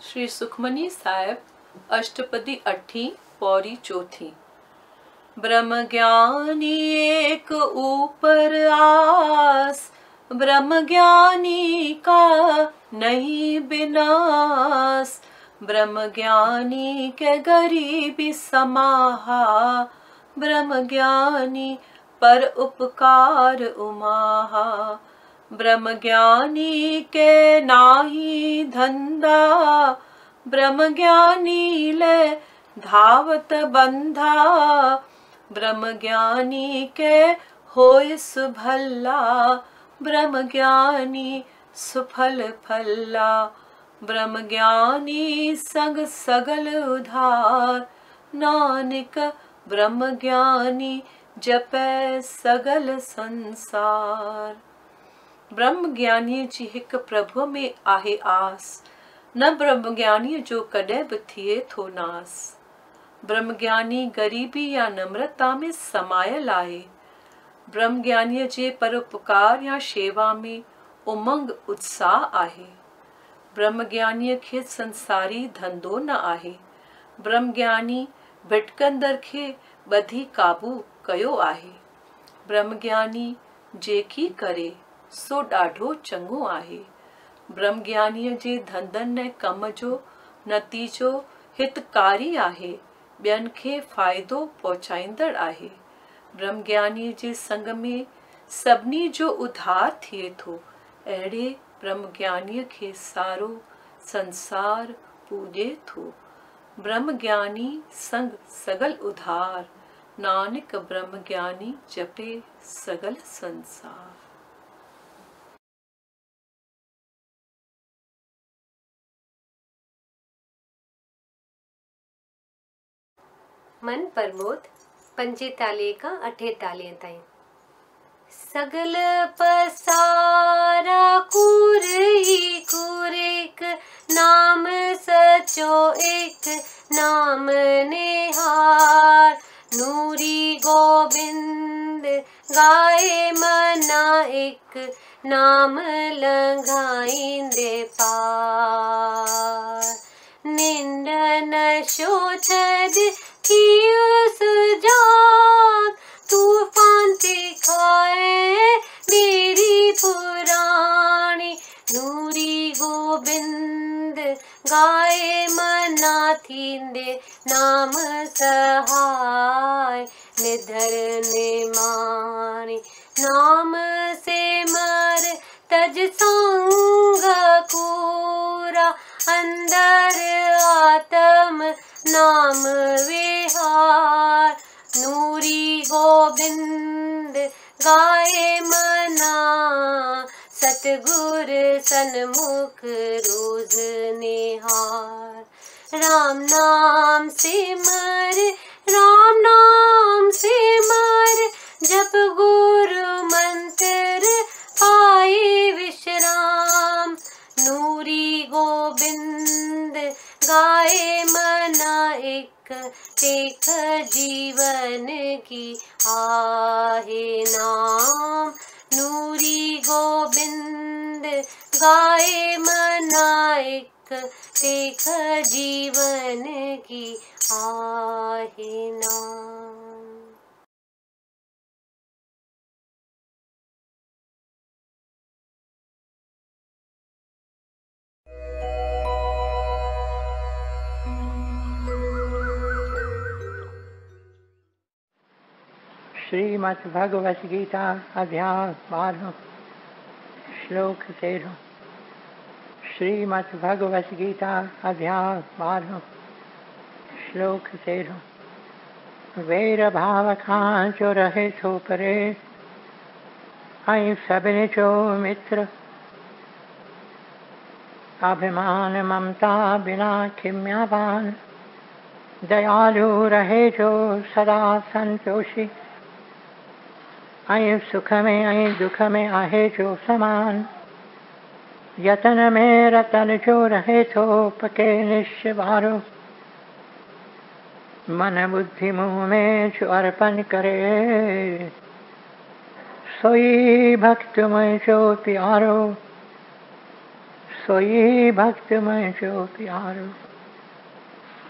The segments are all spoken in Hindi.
श्री सुखमनी साहिब अष्टपदी 8 पौड़ी 4। ब्रह्म ज्ञानी एक ऊपर आस, ब्रह्म ज्ञानी का नहीं विनाश। ब्रह्म ज्ञानी के गरीबी समाहा, ब्रह्म ज्ञानी पर उपकार उमाहा। ब्रह्म ज्ञानी के नाही धंधा, ब्रह्म ज्ञानी ले धावत बंधा। ब्रह्म ज्ञानी के होय सुभल्ला, ब्रह्म ज्ञानी सुफल फल्ला। ब्रह्म ज्ञानी संग सगल उधार, नानक ब्रह्म ज्ञानी जपै सगल संसार। ब्रह्म ज्ञानी जी हिक प्रभु में आहे आस, न ब्रह्म ज्ञानी जो कॾहिं बि थिए थो नास। ब्रह्म ज्ञानी गरीबी या नम्रता में समायल आहे। ब्रह्म ज्ञानी जे परोपकार या शेवा में उमंग उत्साह आहे। ब्रह्म ज्ञानी खे संसारी धंधो न आहे। ब्रह्म ज्ञानी भिटकंदड़ खे ॿधी काबू कयो आहे। ब्रह्म ज्ञानी जेकी करे सो ॾाढो चङो आहे। ब्रह्म ज्ञानीअ जे धंधनि ऐं कम जो नतीजो हितकारी आहे, ॿियनि खे फ़ाइदो पहुचाईंदड़ आहे। ब्रह्म ज्ञानीअ जे संग में सभिनी जो उद्धार थिए थो। अहिड़े ब्रह्म ज्ञानीअ खे सारो संसार पूॼे थो। ब्रह्म ज्ञानी संग सगल उद्धार, नानक ब्रह्म ज्ञानी जपे सगल संसार। मन प्रमोद 45 का 48 ताईं। सगल पसारा कूर ही कूर, एक नाम सचो एक नाम निहार। नूरी गोबिंद गाए मना, एक नाम लंघाइंदे पार। निंद नशो छद कियो सुजाग, तूफान दिखाए मेरी पुरानी। नूरी गोबिंद गाए मना, थींदे नाम सहाय निधर निमानी। नाम से मर तज संग पूरा, अंदर आत्म नाम विहार। नूरी गोबिंद गाए मना, सतगुर सन्मुख रोज निहार। राम नाम सिमर, राम नाम सिमर, जप गुरु मंत्र पाए विश्राम। नूरी गोबिंद गाए मना, एक देख जीवन की आहे नाम। नूरी गोबिंद गाए मना, एक देख जीवन की आहे नाम। श्रीमद् भगवत गीता अध्याय 12 श्लोक 13। श्रीमद् भगवत गीता अध्याय 12 श्लोक 13। वैर भाव खां जो रहे थो परे, ऐं सभिनी जो मित्र। अभिमान ममता बिना खिम्यावान, दयालु रहे जो सदा संतोषी, ऐं सुख में ऐं दुख में आहे जो समान, यतन में रतन जो रहे थो पके निश्चवारो, मन बुद्धि मुँह में जो अर्पण करे, सोई भक्त में जो प्यारो, सोई भक्त में जो प्यारो।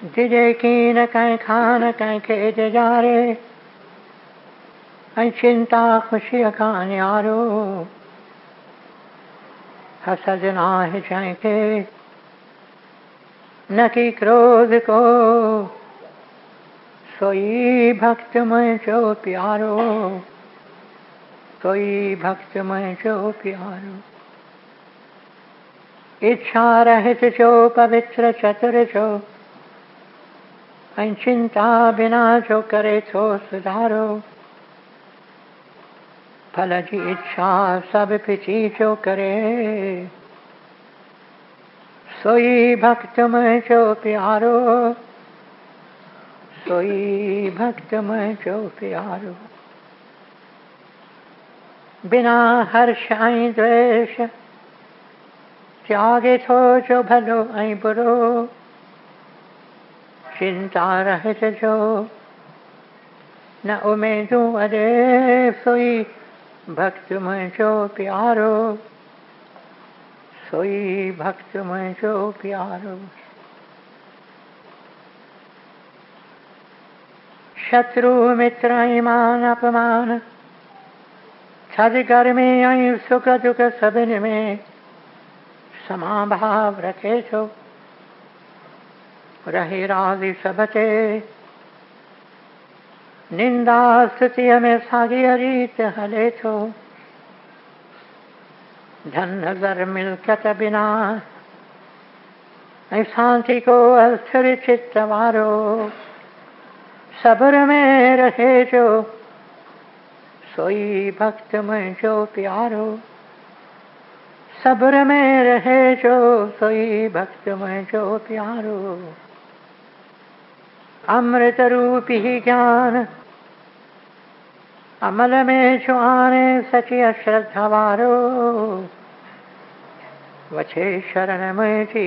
जिजे की न कहीं खान कहीं खेज जारे, ऐं चिंता खुशी का न्यारो, हसद नाहि जंहिंखे न की क्रोध को, सोई भक्त में जो प्यारो, सोई भक्त में जो प्यारो। इच्छा रहित जो पवित्र चतुर जो, ऐं चिंता बिना जो करे थो सुधारो, फल जी इच्छा सब पिछी जो करे, सोई भक्त में जो प्यारो, सोई भक्त में जो प्यारो। बिना हर्ष ऐं द्वेष त्यागे थो जो भलो ऐं बुरो, चिंता रहित जो न उमेदूं अॾे, सोई भक्त में जो प्यारो, सोई भक्त में जो प्यारो। शत्रु मित्र ऐं मान अपमान, थधि गर्मी ऐं सुख दुख सभिनि में समाभाव रखे थो, रहे राज़ी सब ते, निंदा स्तुतिअ में साॻीअ रीत हले थो, धन ज़र मिल्कियत बिना ऐं शांति को अस्थिर चित्त वारो, सब्र में रहे जो सोई भक्त में जो प्यारो, सब्र में रहे जो सोई भक्त में जो प्यारो। अमृत रूपी ज्ञान अमल में जो आने सची अश्रद्धा वारो, वछे शरण में जी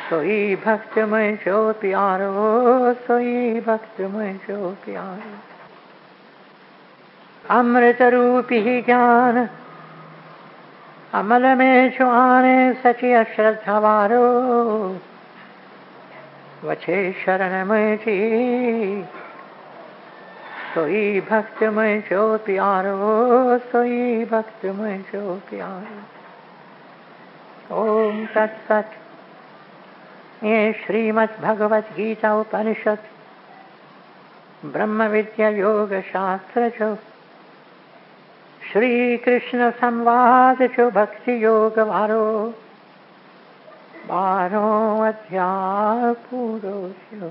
सोई भक्त में जो प्यारो, सोई भक्त में जो प्यारो। अमृत रूपी ज्ञान अमल में जो आने सची अश्रद्धा वारो, वछे शरण में जी सोई भक्त में जो प्यारो, सोई भक्त में जो प्यारो। ओम तत्सत। ये श्रीमद् भगवत गीता उपनिषद ब्रह्म विद्या योग शास्त्र जो श्री कृष्ण संवाद जो भक्ति योग वारो 12 अध्याय पूरो थियो।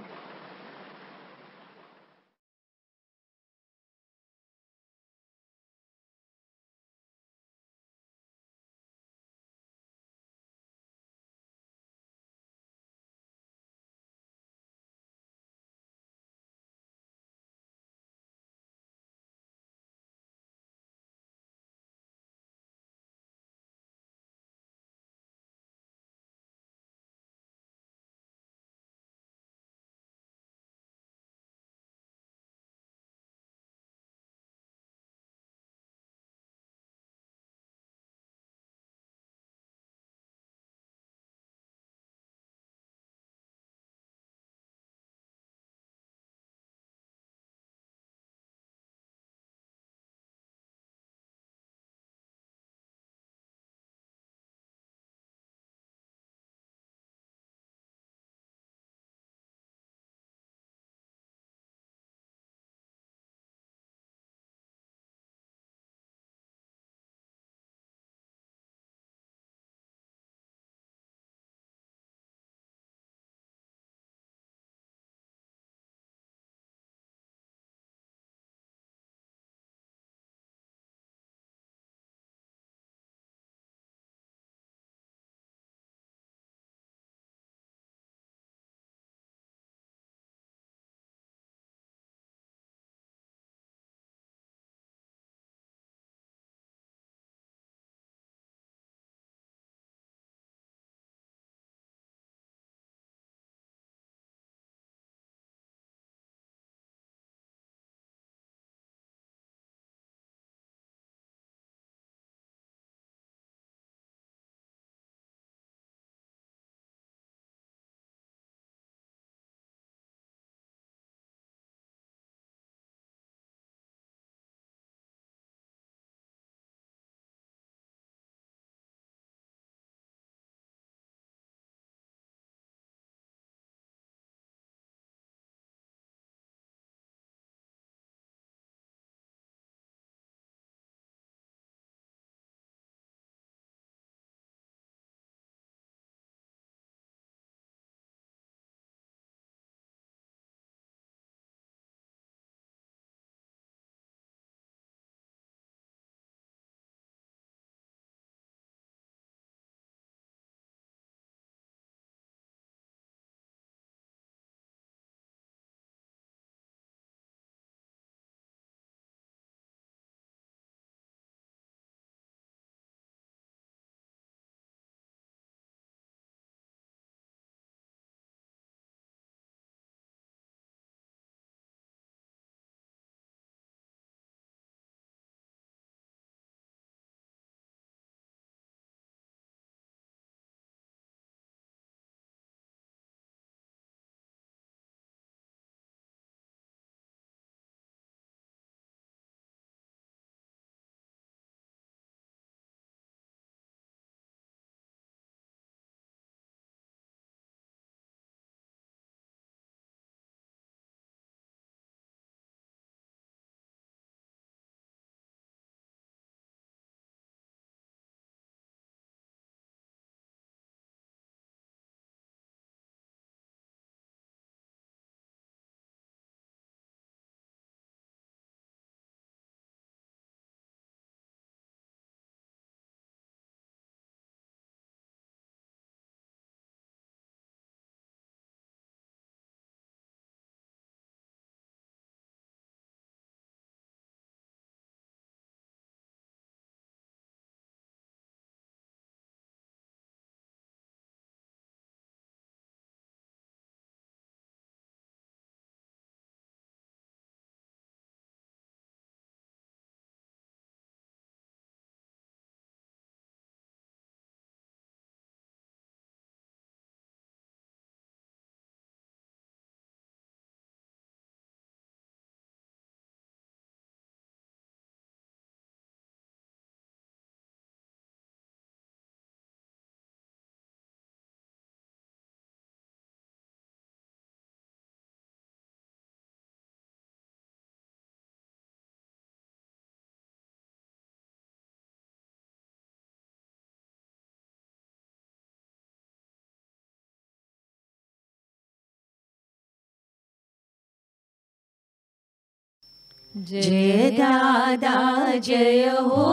जय दादा जय हो,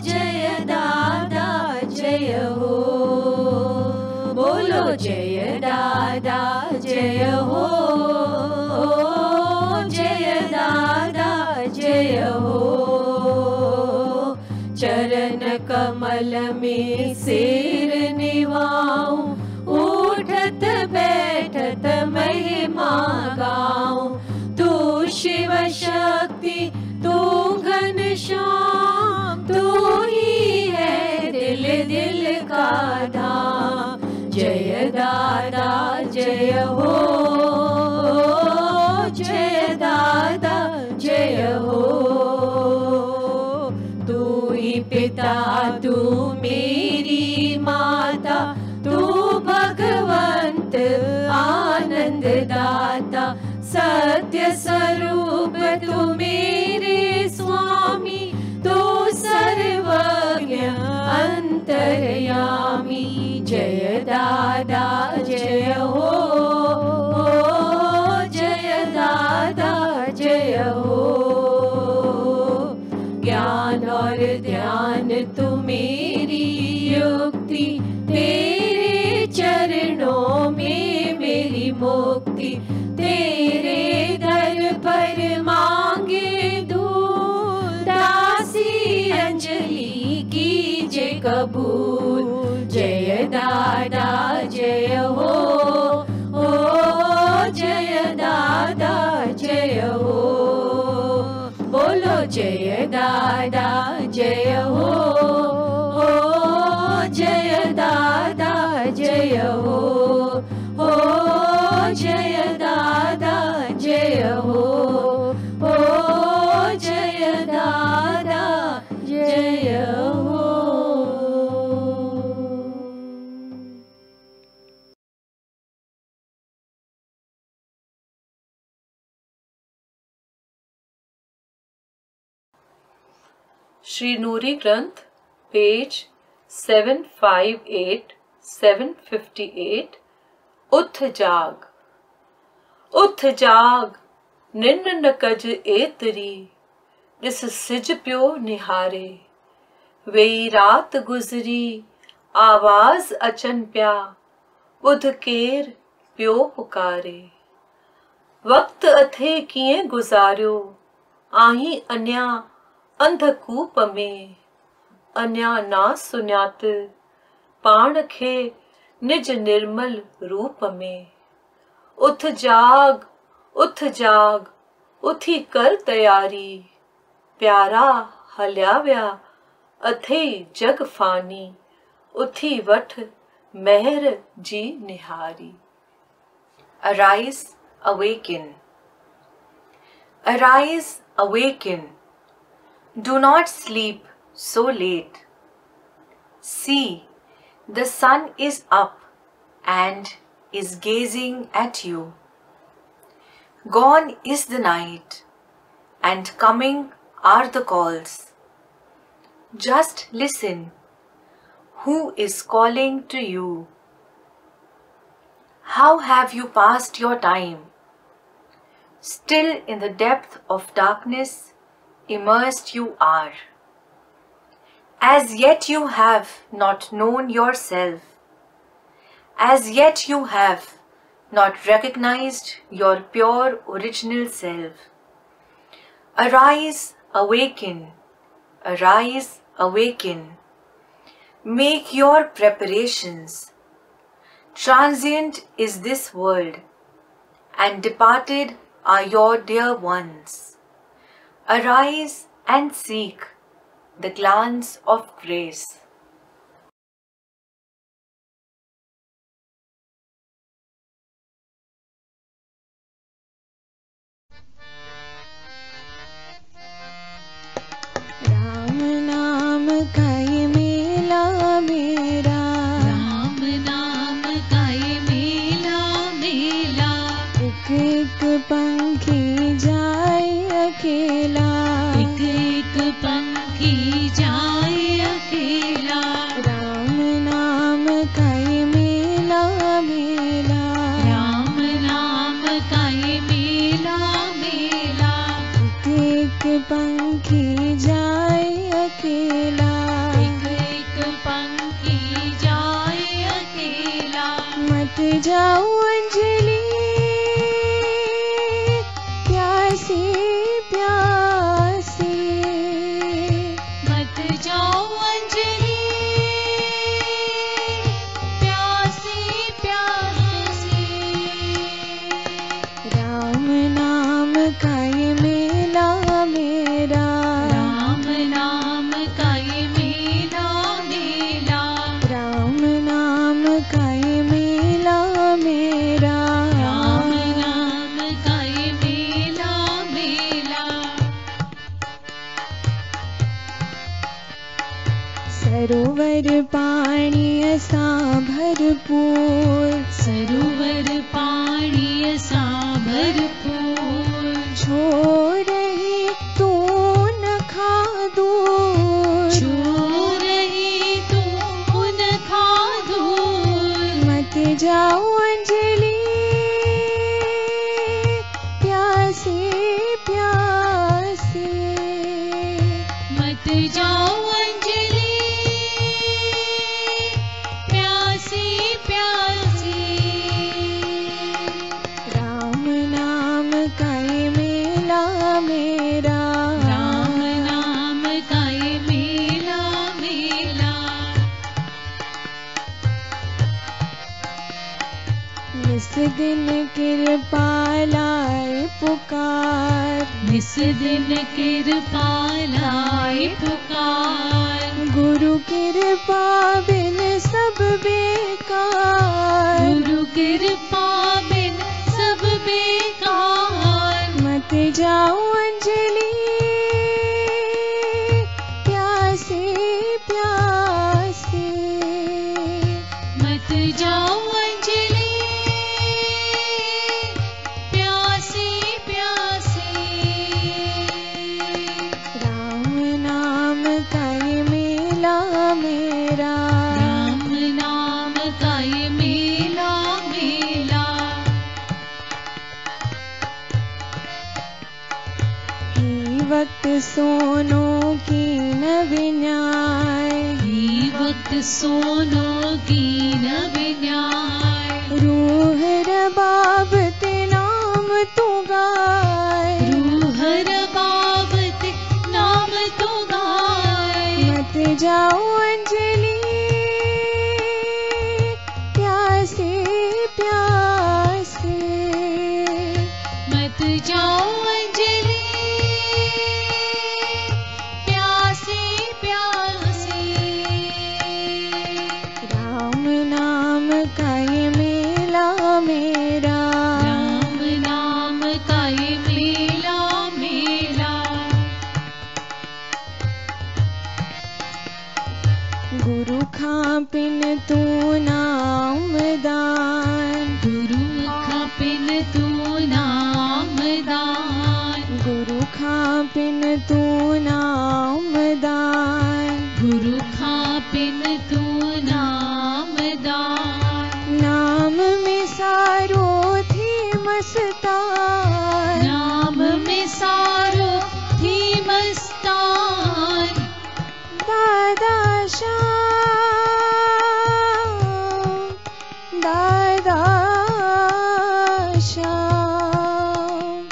जय दादा जय हो, बोलो जय दादा जय हो, जय दादा जय हो। चरण कमल में सिर निवाऊं, उठत बैठत महिमा गाऊं। तू शिव शक्ति तू घनश्याम, तू ही है दिल दिल का धाम। जय दादा जय हो, जय दादा जय हो। तू ही पिता तू मेरी माता, तू भगवंत आनंद दाता। सत्य स्वरूप तू मेरे स्वामी, तू सर्वज्ञ अंतर्यामी। जय दादा जय हो, जय दादा जय हो। ज्ञान और ध्यान तू मेरी युक्ति, तेरे चरणों में मेरी मुक्ति। तेरे दर पर मांगे दूध, दासी अंजलि कीजे कबूल। जय दादा जय हो, जय दादा जय हो, बोलो जय दादा जय हो, जय दादा जय हो, जय दादा जय हो, जय दादा जय हो। श्री नूरी ग्रंथ पेज 758 758। उठ जाग, उठ जाग निन्न न कज एतरी, जिस सिज प्यो निहारे। वेई रात गुजरी आवाज अचन प्या, बुध केर प्यो पुकारे। वक्त अथे किए गुजारियो, आही अन्या अंधकूप में। अन्या ना सुन्यात पाण खे निज निर्मल रूप में। उठ जाग, उठ जाग उथी कर तैयारी। प्यारा हल्या व्या अथे जग फानी, उथी वठ मेहर जी निहारी। Arise, awaken. Arise, awaken. Do not sleep so late. See, the sun is up and is gazing at you. Gone is the night, and coming are the calls. Just listen, who is calling to you? How have you passed your time? Still in the depth of darkness immersed you are. As yet you have not known yourself. As yet you have not recognized your pure original self. Arise, awaken. Arise, awaken. Make your preparations. Transient is this world, and departed are your dear ones. Arise and seek the glance of grace. Ram नाम का ये मेला मेरा, राम नाम का ये मेला मेला। एक एक पंखी जाए अकेला, एक एक पंखी जाए अकेला। जाओ अंजलि प्यासी प्यासी, मत जाओ अंजलि प्यासी प्यासी। राम नाम का ये मेला मेरा, राम नाम का ये मेला मेला, राम नाम का ये मेला मेरा, राम नाम का ये मेला मेला। सरोवर पाणी असा भरपूर, सरोवर पाणी असा भरपूर, छो रही तू न दूर, छो रही तू उन दूर। मत जाओ अंजलि प्यासी प्यासी, मत जाओ अंजलि प्यासी प्यासी। राम नाम का ये मेला मेरा, राम नाम का ये मेला मेला। निस दिन कृपालाए पुकार, निस दिन कृपालाए पुकार, गुरु कृपा बिन सब बेकार, गुरु कृपा बिन सब बेकार। मत जाओ अंजलि प्यासी प्यासी, मत जाओ अंजलि प्यासी प्यासी। राम नाम का ये मेला मेरा, राम नाम का ये मेला मेला। ही वक्त सोनों की नविन्याय, ही वक्त सोनों की नविन्याय, रूह रबाब ते नाम तू गाय, रूह रबाब ते नाम तो गाय। मत जाओ अंजलि प्यासी प्यासी, मत जाओ अंजलि प्यासी प्यासी। राम नाम का ये मेला मेरा, राम नाम का ये मेला मेला। गुरु खापिन तू नाम दान, गुरु खापिन तू नाम दान, गुरु खापिन तू नाम दान, गुरु खापिन तू नाम दान। नाम में सारो थी मस्तान, नाम में सारो थी मस्तान। दादा श्याम दादा श्याम,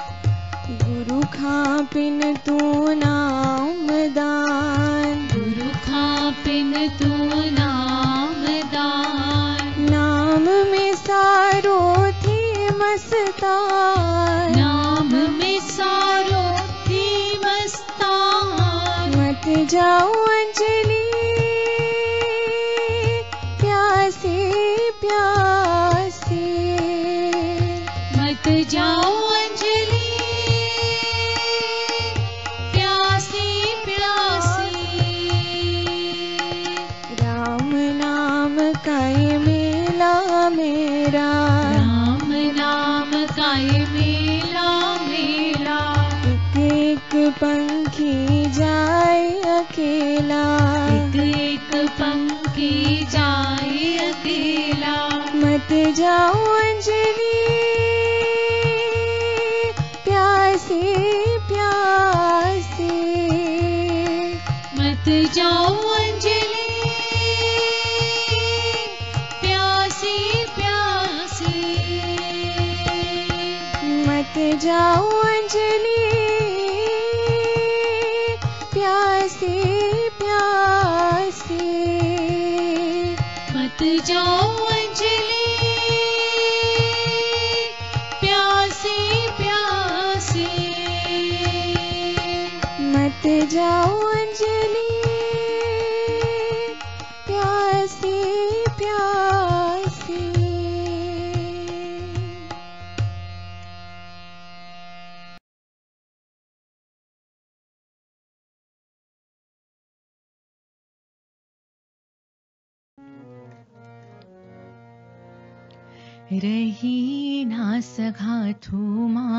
गुरु खापिन तू नाम दान, गुरु खापिन तू नाम दान। नाम में सारो थी मस्तान, नाम में सारो थी मस्तान। मत जाओ अंजलि प्यासी प्यासी, मत जाओ अंजलि प्यासी प्यासी। राम नाम का ये मेला मेरा, राम नाम का ये मेला मेला। एक एक पंखी जाए अकेला, एक पंखी जाए अकेला। मत जाओ अंजलि प्यासी प्यासी, मत जाओ अंजलि प्यासी प्यासी। जाओ अंजलि प्यासे प्यासे, मत जाओ अंजलि प्यासे प्यासे, मत जाओ अंजलि प्यासे प्यासे। रही ना सघा थूमा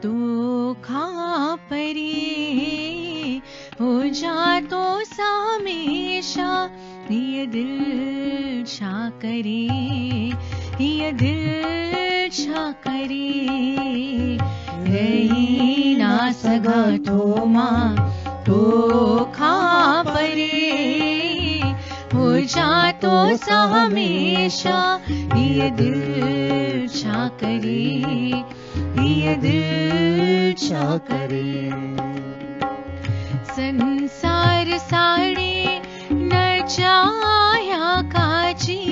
तो खा परी, हो जा तो हमेशा ये दिल छा करे, ये दिल छा करे। रही ना सघा थूमा तो खा परी, हो जा तो हमेशा ये दिल छा करे, ये दिल छा करे। संसार साड़ी न चाया काजी,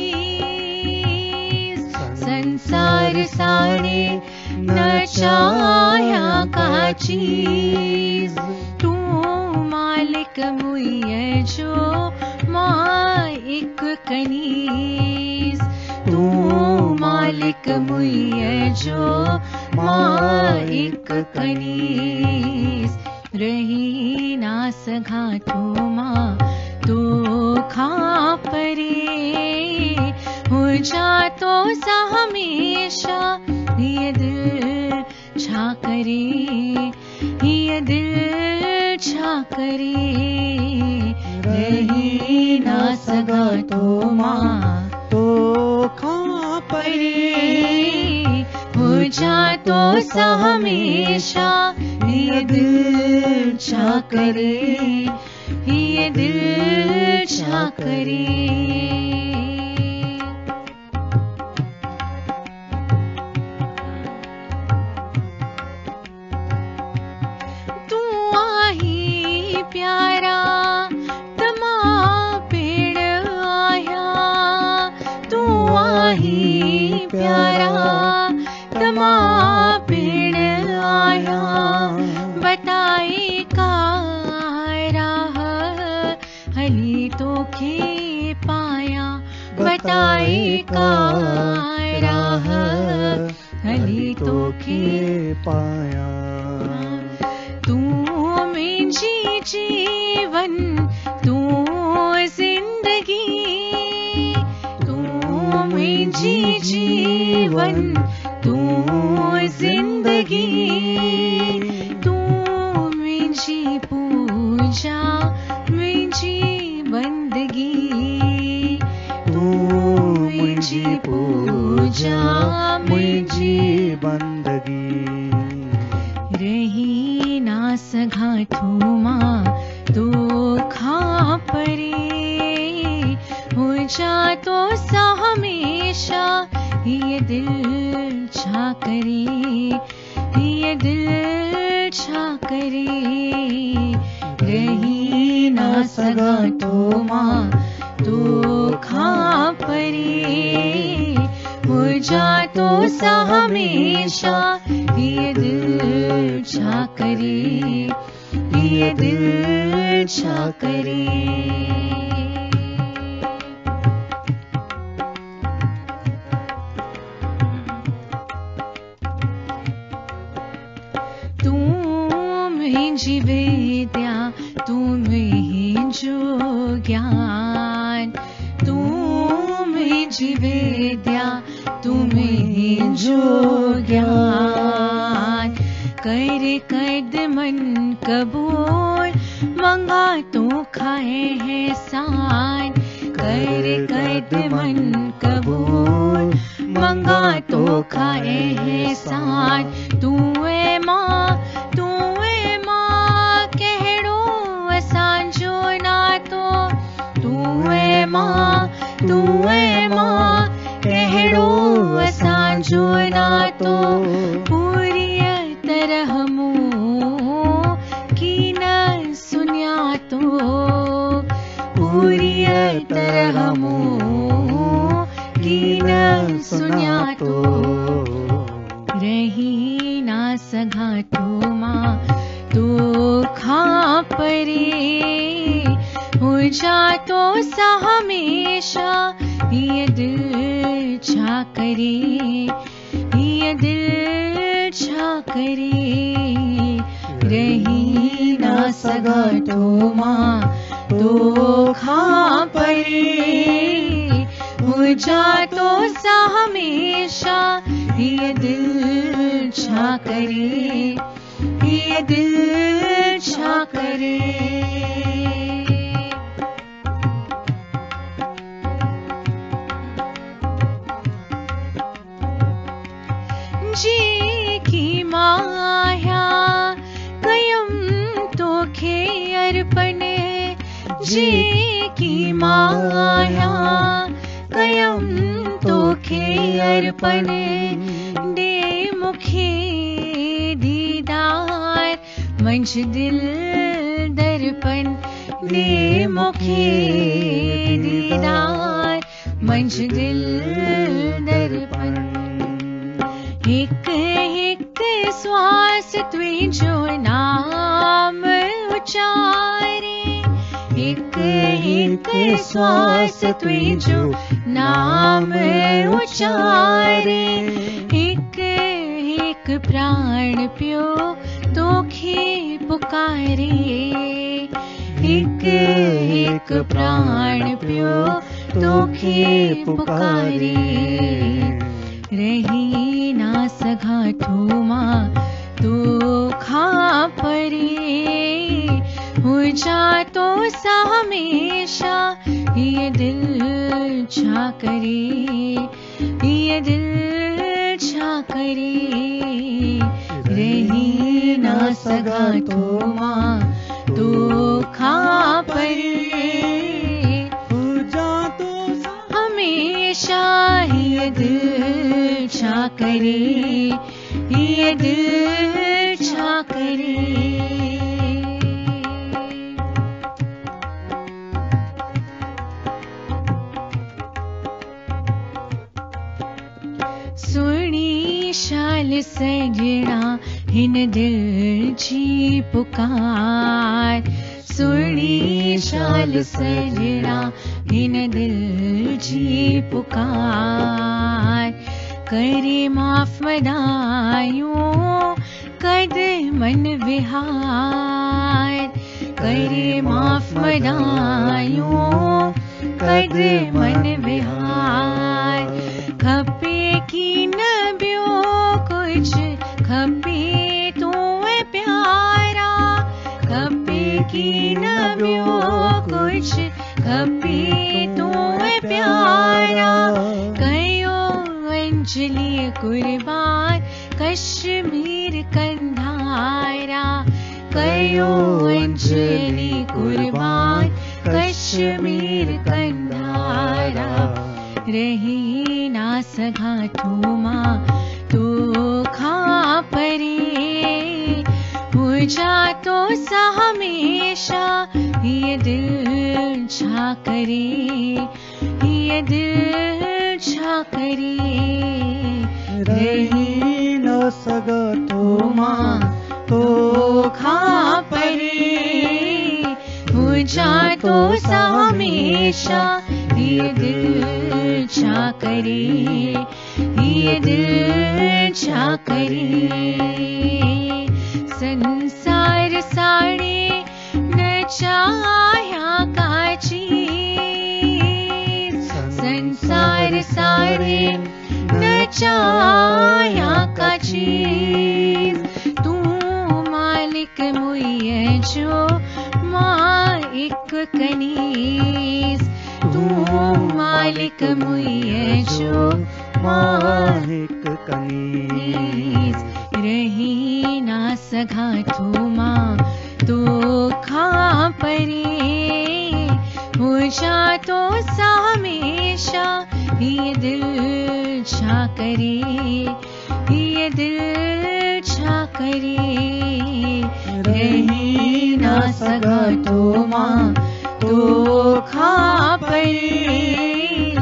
संसार साड़ी न चाया काजी, तू मालिक मुझे जो माँ एक कनीज, तू मालिक मुझे जो माँ एक कनीज। रही ना सघा थूमा तो खा परे, हो जा तो हमेशा ये दिल छा करे, ये दिल छा करे। रही ना सघा थूमा तो खा परे, हो जा तो हमेशा ये दिल छा करे, ये दिल छा करे। तू आही प्यारा तमा पेड़ आया, तू आही प्यारा तमा पेड़ आया। बताई का राह हली तो खे पाया, बताई का राह हली तो खे पाया। तू मेरी जीवन तू जिंदगी, तू मेरी जीवन तू जिंदगी, तू मेरी पूजा मेरी बंदगी, तू मेरी पूजा मेरी बंदगी। रही ना सघा थूमा तो खा परे, हो जा तो हमेशा ये दिल छा करे, ये दिल छा करे। रही ना सघा थूमा तो खा परे, हो जा तो हमेशा ये दिल छा करे, ये दिल छा करे। तू मेरी विद्या, तू मेरी ज्ञान, तू मेरी विद्या, तू मेरी ज्ञान। कर कद मन कबूल मंगा तो खाए है सान, कर कद मन कबूल मंगा तो खाए है सान। तू है माँ, तू है माँ कहड़ो असांजो नातो, तू है माँ, तू है माँ कहड़ो असांजो नातो। पूरी तुरिय तरह मोह की न सुन्या तो रही ना सघा तो माँ तो खा परे हो जा तो सा हमेशा ये दिल छा करे ये दिल छा करे रही ना सगा तो माँ तो खा परे हो जा तो सा हमेशा ये दिल छा करे ये दिल छा करे जी की माया कयम तो खे अर्पण जी की माया कयम तो खे अर्पण दे मुखे दीदार मंच दिल दर्पण दे मुखे दीदार मंच दिल दर्पण एक एक श्वास तुझो नाम उचारे एक एक श्वास तुझो नाम उचारे एक एक प्राण प्यो तोखे पुकारे एक एक प्राण प्यो तोखे पुकारे रही ना सघा तो माँ तो खा परे हो जा तो सा हमेशा ये दिल छा करे ये दिल छा करे रही ना सघा तो माँ तो खा परे हो जा तो हमेशा ये दिल छा करे ये दिल छा करे सुनी शाल सजना हिन दिल जी पुकार सुनी शाल सजना हिन दिल जी पुकार करे माफ मदायूं कद मन विहार करे माफ मदायूं कद मन विहार खपे की न बियो कुछ खपे तू प्यारा खपे की न बियो कुछ खपे तू प्यारा कयो अंजलि कुर्बान कश्मीर कंधारा कयो अंजलि कुर्बान कश्मीर कंधारा रही ना सघा तो माँ तो खा परे हो जा तो सा हमेशा ये दिल छा करे ये दिल छा करे रही ना सगा तो माँ तो खा परे हो जा तो सा हमेशा ये दिल छा करे ये दिल छा करे संसार साड़े न चाह्या काची संसार साड़े न चाह्या काची तू मालिक मुझे जो माँ एक कनीस तू मालिक मुझे जो मालिक कनीस रही ना सघा तो माँ तो खा परे हो जा तो सा हमेशा ये दिल छा करे ये दिल छा करे रही ना सगा तो माँ तो परे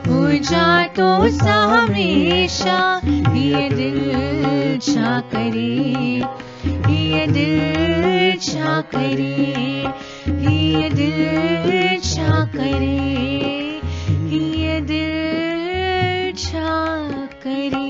पूजा तो हमेशा ये दिल छा करे, ये दिल छा करे, ये दिल छा करे, ये दिल छा करे।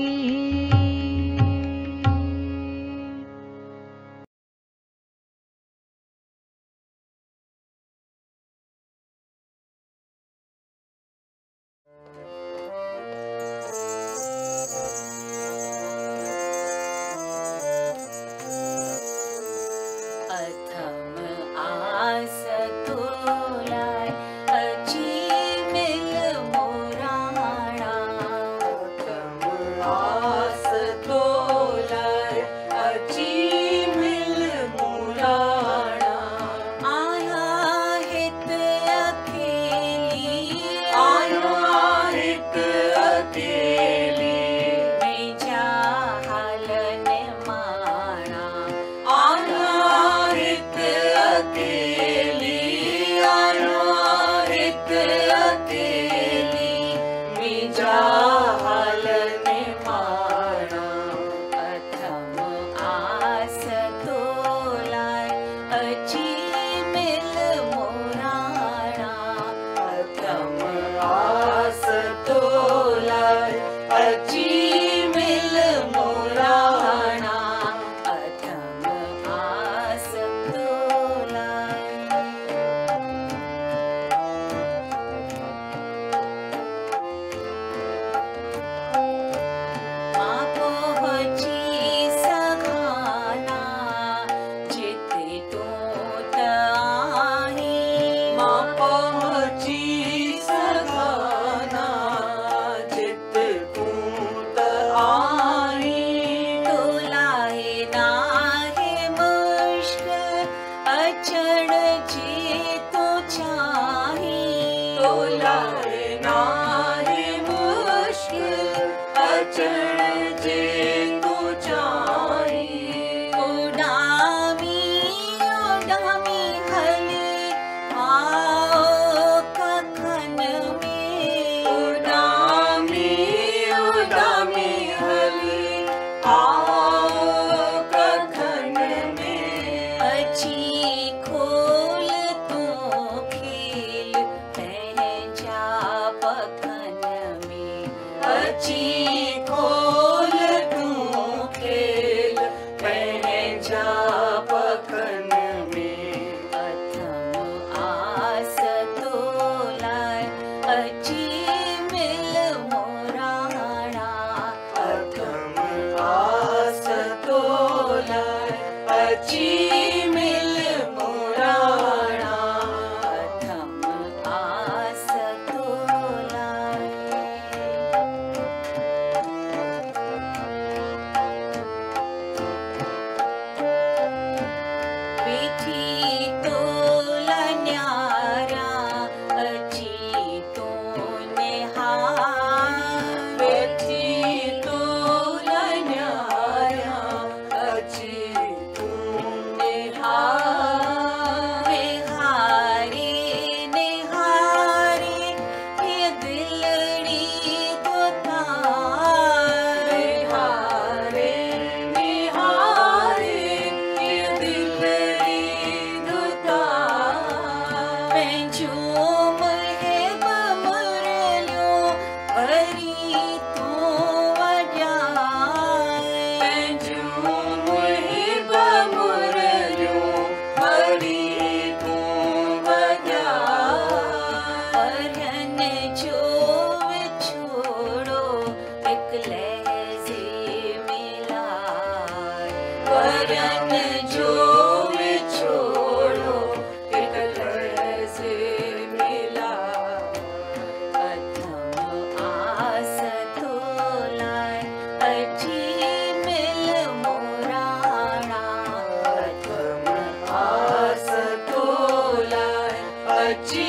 जी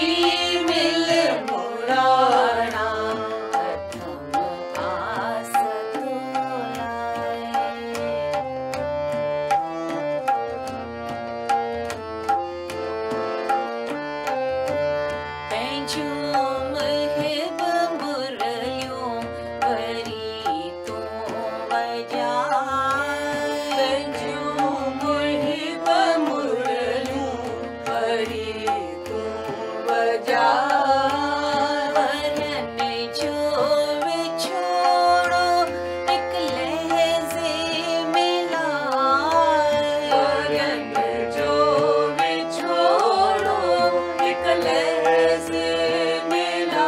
मिल मुराना। मिला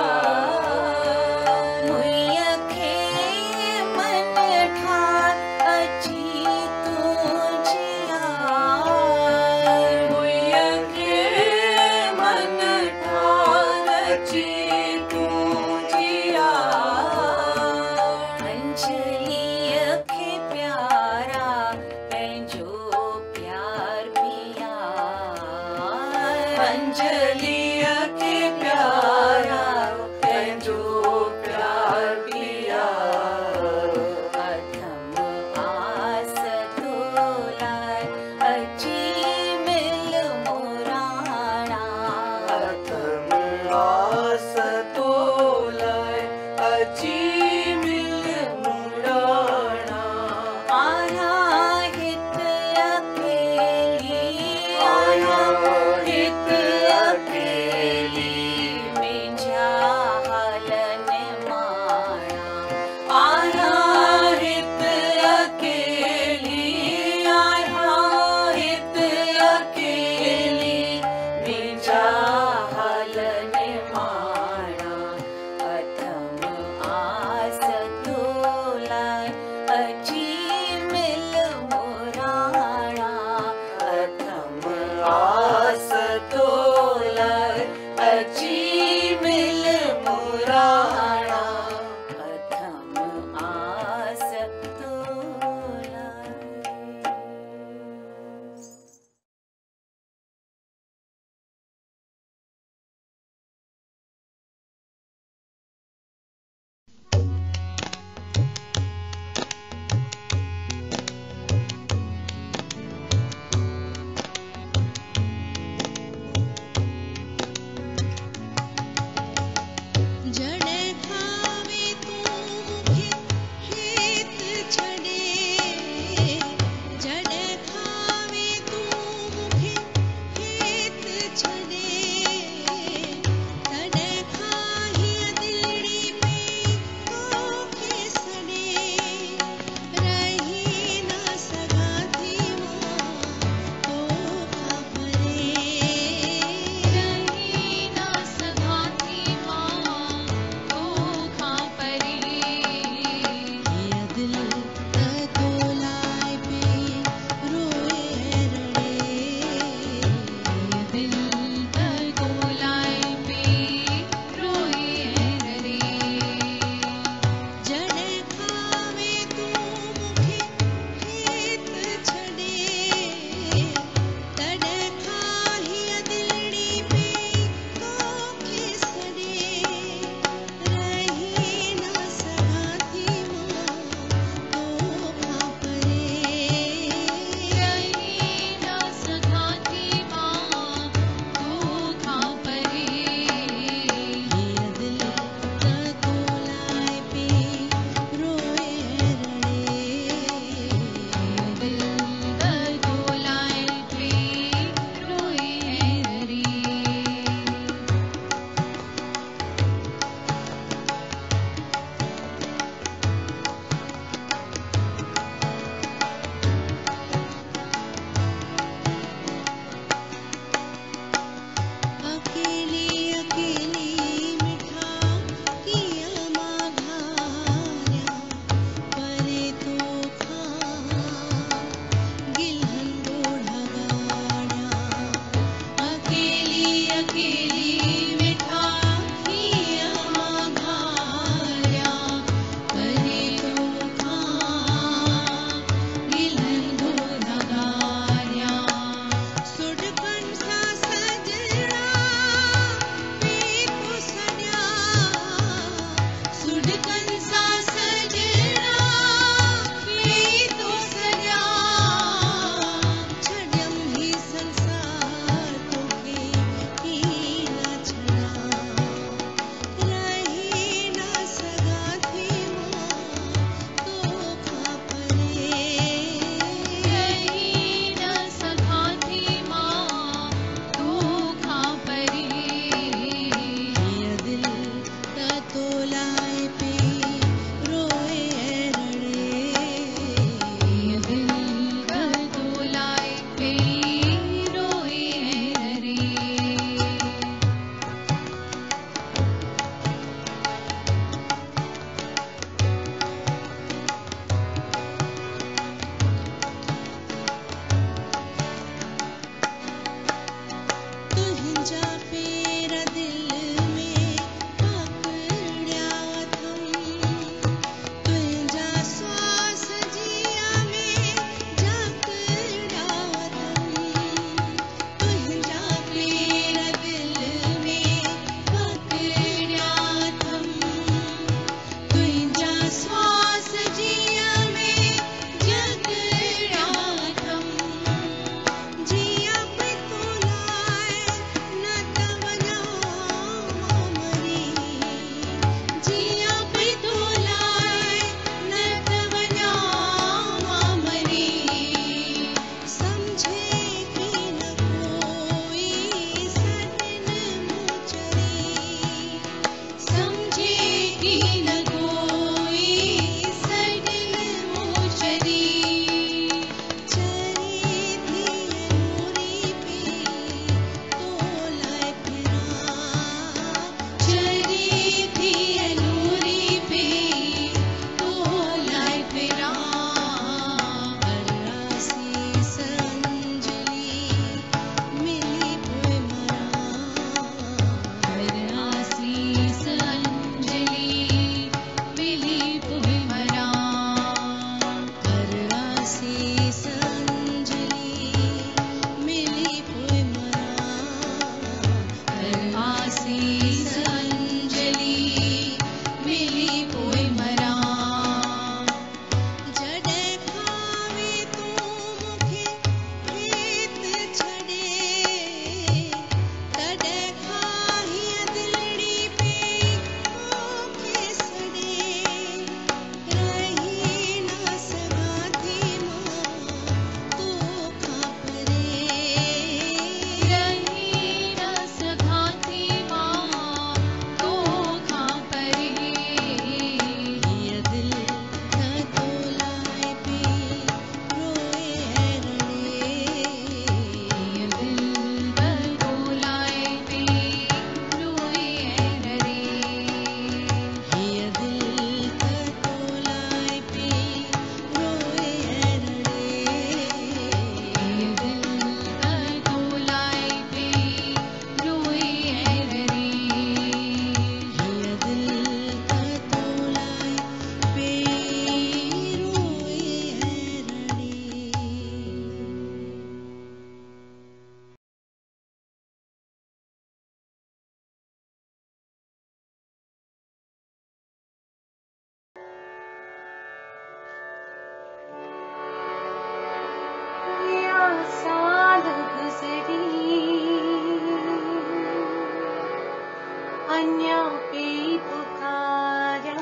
अन्या पे पुकारा।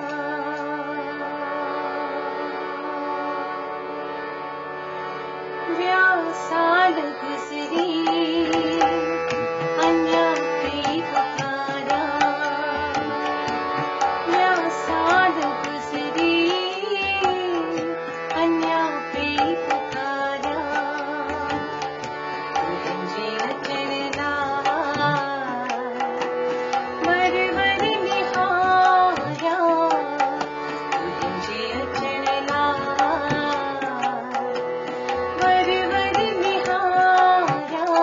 व्यासाल गुजरी अन्या पे पुकारा। व्यासाल गुजरी अन्या पे पुकारा। तुझे अचरना वर वर निहारा। तुझे अचरना वर वर निहारा।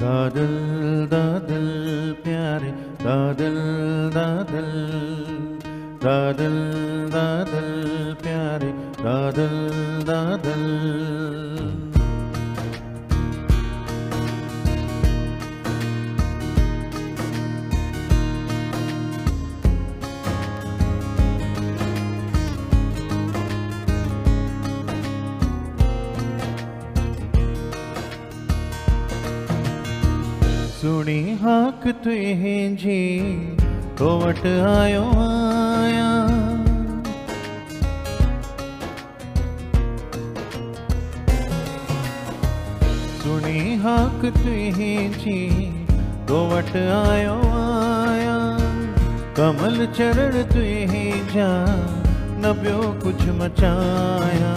दादल दादल प्यारे दादल दादल दादल दादल प्यारे दादल दादल। सुनी हाक तुझी तो वट आयो आया, सुनी हाक तुझी तो वट आयो आया। कमल चरण तुझा न ब्यो कुछ मचाया,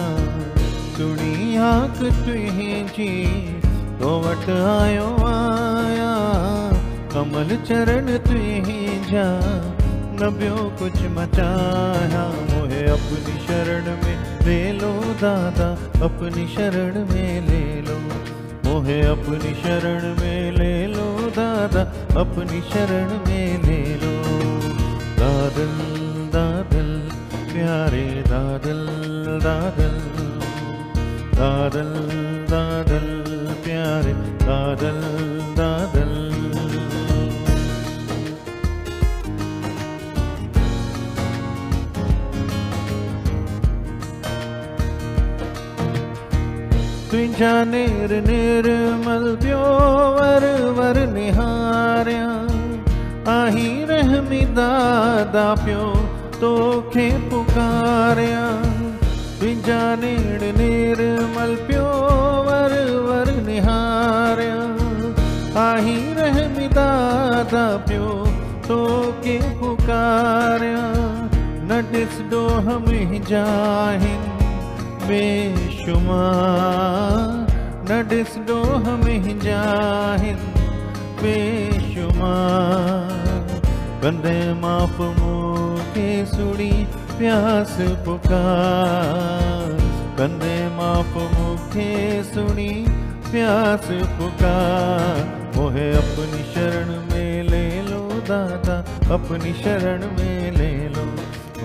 सुनी हाक तुझी तो वट आयो आया। कमल चरण तुझा न ब्यो कुछ मचाया। मोहे अपनी शरण में ले लो दादा, अपनी शरण में ले लो। मोहे अपनी शरण में ले लो दादा, अपनी शरण में ले लो। दादल दादल प्यारे दादल दादल दादल दादल प्यारे दादल दादल। तुझा नेर निर्मल प्यो वर वर निहारिया। आही रहमी दादा प्यो तोखे पुकारिया। तुझा नेर निर्मल प्यो वर वर निहारिया। आही रहमी दादा प्यो तोखे पुकारिया। न ॾिस ॾोह में जाहिन बेशुमार, न ॾिस ॾोह में जाहिन बेशुमार। कंदे माफ़ मूंखे सुड़ी प्यास पुकार। कंदे माफ़ मूंखे सुड़ी प्यास पुकार। मोहे अपनी शरण में ले लो दादा, अपनी शरण में ले लो।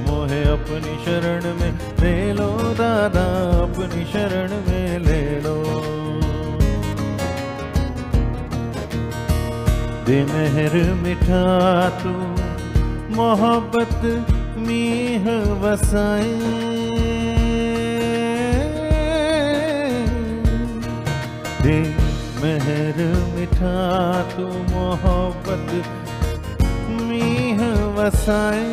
मोहे अपनी शरण में ले लो दादा, अपनी शरण में ले लो। दे मेहर मिठा तू मोहब्बत मीह वसाए। दे मेहर मिठा तू मोहब्बत मीह वसाए।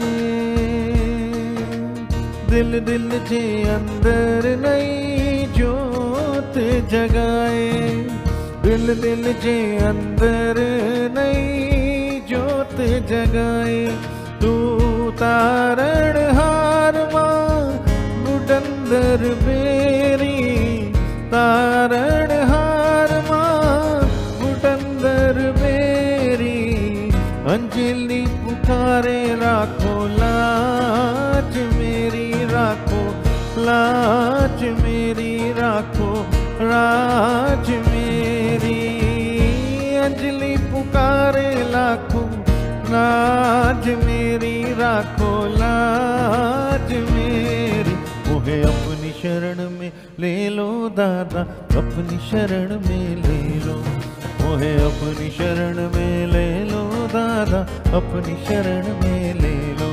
दिल दिल जे अंदर नई जोत जगाए। दिल दिल जे अंदर नई जोत जगाए। तू तारण हार मां बुडंदर बेरी। तारण हार मां बुडंदर बेरी। अंजलि पुकारे राखो लाज मेरी राखो, लाज मेरी राखो राज मेरी। अंजलि पुकारे लाखो लाज मेरी राखो लाज मेरी। मोहे अपनी शरण में ले लो दादा, अपनी शरण में ले लो। मोहे अपनी शरण में ले लो दादा, अपनी शरण में ले लो।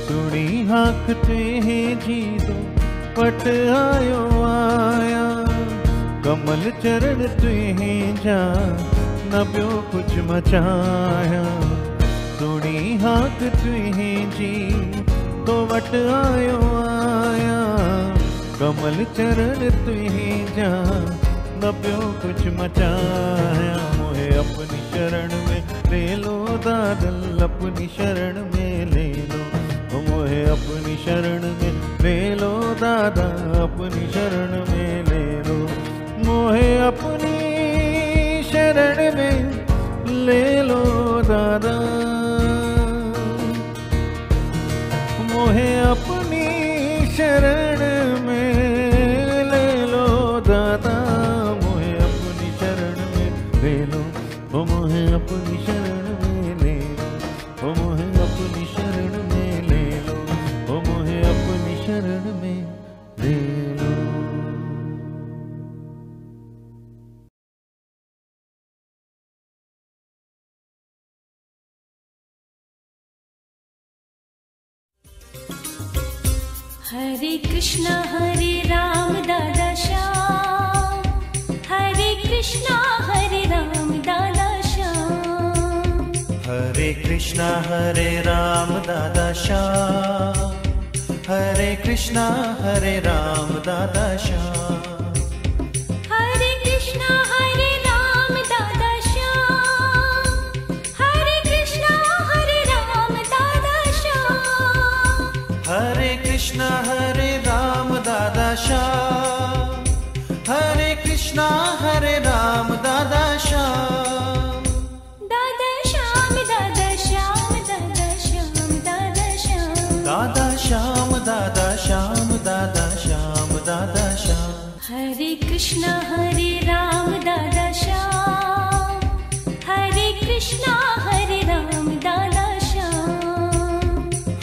सुनी हाक तुझी तो पट आयो आया। कमल चरण तुझा न ब्यो कुछ मचाया। सुनी हाक तुझी तो वट आयो आया। कमल चरण तुझा न ब्यो कुछ मचाया। मोहे अपनी शरण में ले लो दादल, अपनी शरण में ले लो। मोहे अपनी शरण में ले लो दादा, अपनी शरण में ले लो। मोहे अपनी शरण में ले लो दादा। मोहे अपनी शरण में ले लो दादा। मोहे अपनी शरण में ले हरे कृष्णा दादा श्याम, हरे कृष्णा राम दादा श्याम, हरे कृष्णा राम दादा श्याम, हरे कृष्णा राम दादा श्याम, हरे कृष्णा राम दादा श्याम, हरे कृष्णा राम दादा श्याम, हरे कृष्णा राम दादा श्याम, हरे कृष्णा राम दादा श्याम, दादा श्याम दादा श्याम दादा श्याम दादा श्याम, दादा श्याम दादा श्याम दादा श्याम दादा श्याम, हरे कृष्णा राम दादा श्याम, हरे कृष्णा राम दादा श्याम,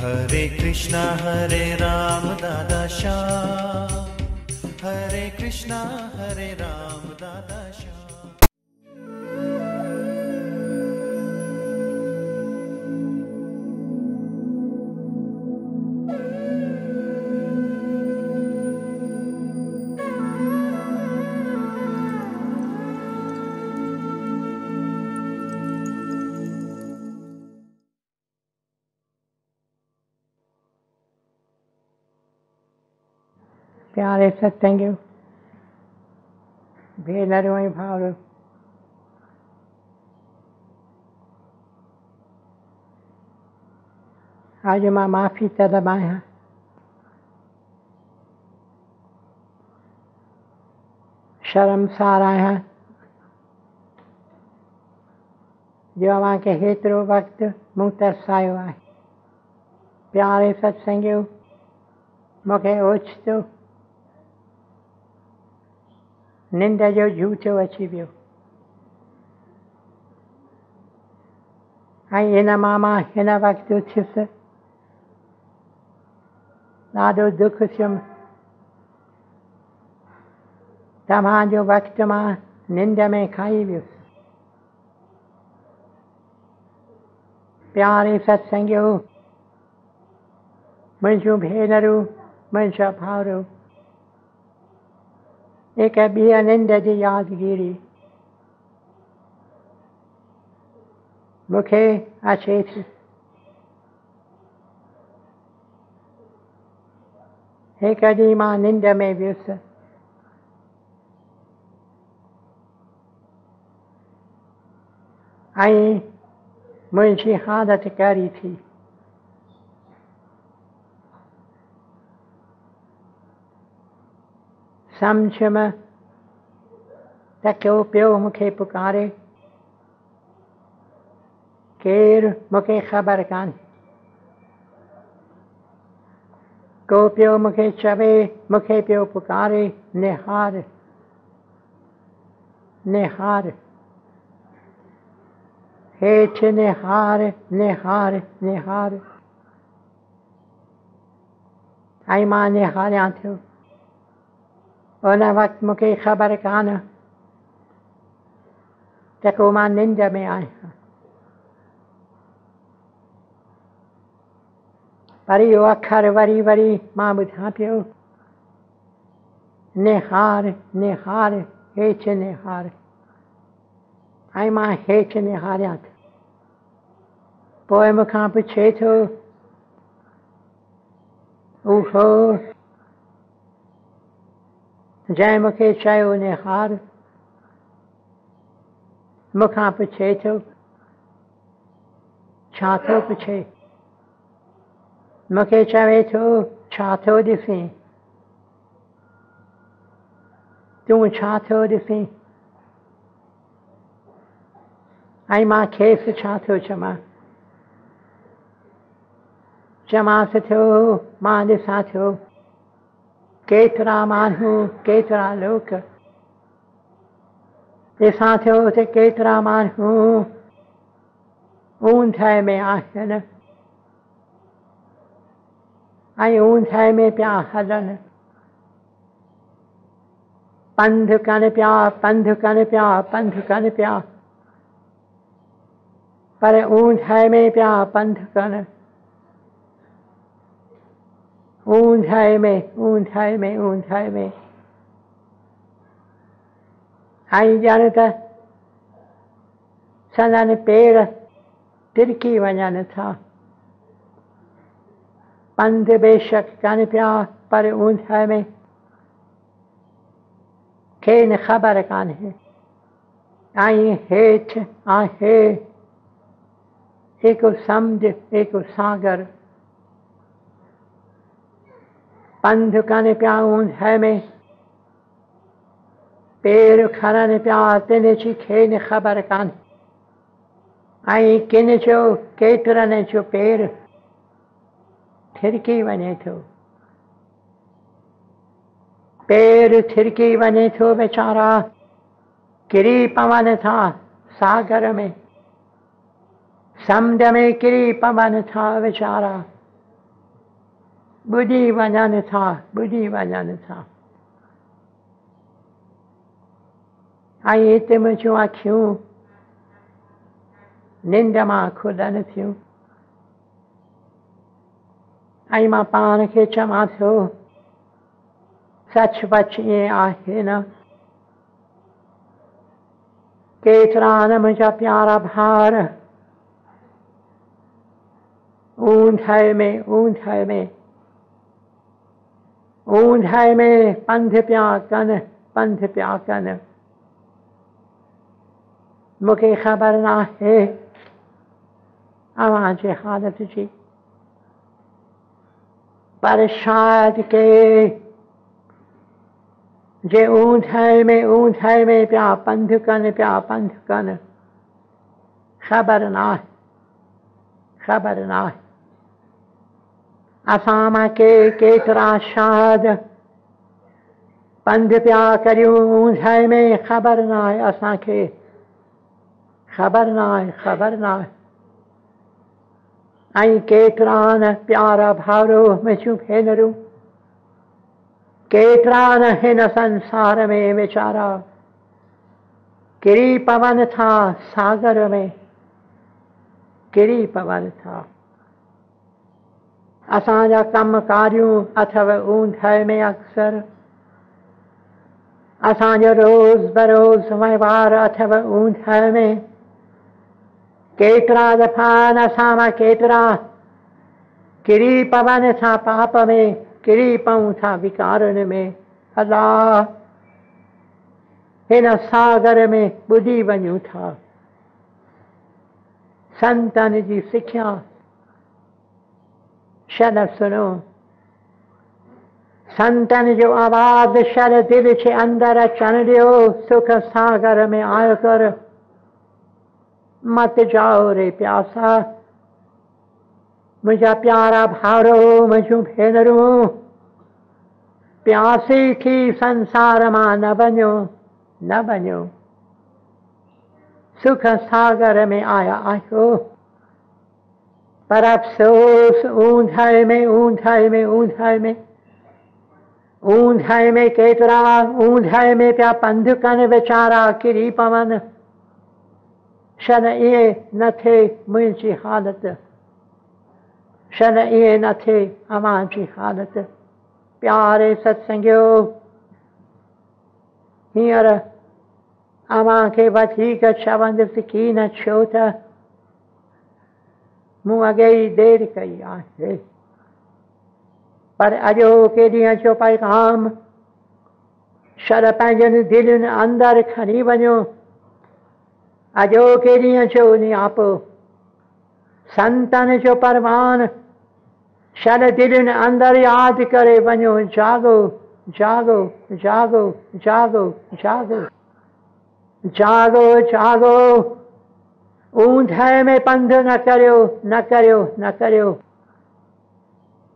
हरे कृष्णा राम दादा श्याम, हरे कृष्णा राम दादा श्याम। प्यारे सत्संगियों, भेनरों ऐं भाउरों, आज मां माफ़ी तलब आहियां। शर्मसार आहियां जो अव्हांखे हेतिरो वक़्तु मूं तरसायो आहे। प्यारे सत्संगियों, मूंखे ओचितो निंड जो झूठो अची वियो ऐं इन मां हिन वक़्तु उथियुसि। ॾाढो दुख थियुमि। तव्हांजो वक़्तु मां निंड में खाई वियुसि। प्यारे सत्संगियों, मुंहिंजूं भेनरूं, मुंहिंजा भाउर, हिक ॿिए निंड जी यादगिरी मूंखे अचे थी। हिक ॾींहुं मां निंड में वियुसि ऐं मुंहिंजी हालत कहिड़ी थी। सम्झ में त को पियो मूंखे पुकारे, केरु मूंखे ख़बर कान्हे। को पियो मूंखे चवे, मूंखे पियो पुकारे, निहार निहार, हेठि निहार निहार निहार। ऐं मां निहारियां थियो। उन वक़्तु मूंखे ख़बर कान त को मां निंड में आहियां। पर इहो अखर वरी वरी मां ॿुधां पियो, निहार निहार, हेठि निहार। ऐं मां हेठि निहारियां थो। पोइ मूंखां पुछे थो, उहो जंहिं मूंखे चयो निहार, मूंखां पुछे थो, छा थो पुछे? मूंखे चवे थो, छा थो ॾिसीं? तूं छा थो ॾिसीं? ऐं मां खेसि छा थो चवां? चवांसि थो, मां ॾिसां थो केतिरा माण्हू, केतिरा लोक। ॾिसां थो त केतिरा माण्हू ऊंधहि में आहिनि ऐं ऊंधहि में पिया हलनि। पंधु कनि पिया, पंधु कनि पिया, पंधु कनि पिया, पर ऊंधहि में पिया पंधु कनि। ऊंधाई में, ऊंधाई में, ऊंधाई में आई जानता सदन पेड़ तिरकी वजन था। पंध बेशक कन पिया पर ऊंधाई में खेन खबर कान है। आई हेठ आहे एक समुझ एक सागर। पंध कन पिया ऊंधाई में पेड़ खरन पिया तिन जी खेन खबर कान। आई किन जो केतरन जो पेड़ थिरकी वञे थो। पेड़ थिरकी वञे थो बेचारा किरी पवन था सागर में। समुंड में किरी पवन था बेचारा बुझी वञनि था, बुझी वञनि था। आई हिते मुंहिंजूं अखियूं निंड मां खुलनि थियूं। आई मां पाण खे चवां थो सच बच ईअं आहे न। केतिरा न मुंहिंजा प्यारा भार ऊंधाई में, ऊंधाई में, ऊंधाई में पंध पिया कनि, पंध पिया कनि। मूंखे ख़बर न आहे अव्हां जे हालत जी, पर शायद के जे ऊंधाई में पिया पंध कनि, पिया पंध कनि। ख़बर न आहे, ख़बर न आहे असां मां केतिरा शायद पंध पिया करियूं ऊंधाई में। ख़बर न आहे असांखे, ख़बर न आहे, ख़बर न आहे। ऐं केतिरा न प्यारा भाउरो मुंहिंजूं भेनरूं केतिरा न हिन संसार में वीचारा किरी पवन था सागर में, किरी पवन था। असांजा कम कारियूं अथव ऊंधाई में अक्सर। असांजो रोज़ बरोज़ वहिंवार अथव ऊंधाई में। केतिरा दफ़ा असां मां केतिरा किरी पवन था पाप में, किरी पऊं था विकारनि में। अलाह हिन सागर में बुॾी वञूं था। संतनि जी सिख्या शल सुनो, संतनि जो आवाज़ शल दिल जे अंदर अचण ॾियो। सुख सागर में आयो कर मत जाओ रे प्यासा। मुंहिंजा प्यारा भाउरो मुंहिंजूं भेनरूं प्यासी थी संसार मां न वञो, न वञो। सुख सागर में आया आहियो पर अफ़सोस ऊंधाई में, ऊंधाई में, ऊंधाई में, ऊंधाई में केतिरा ऊंधाई में पिया पंध कनि वीचारा किरी पवन। शल ईअं न थिए मुंहिंजी हालत, शल ईअं न थिए अव्हां जी हालत। प्यारे सत्संगियो हींअर अव्हां खे वधीक चवंदुसि की न छो त मूं अॻे ई देरि कई आहे। पर अॼोके ॾींहं जो पैगाम शल पंहिंजनि दिलनि अंदरि खणी वञो। अॼोके ॾींहं जो नियापो संतनि जो परवान शल दिलनि अंदरि यादि करे वञो। जागो, जागो, जागो, जागो, जागो, जागो, जागो। ऊंधाई में पंध न करियो, न करियो, न करियो।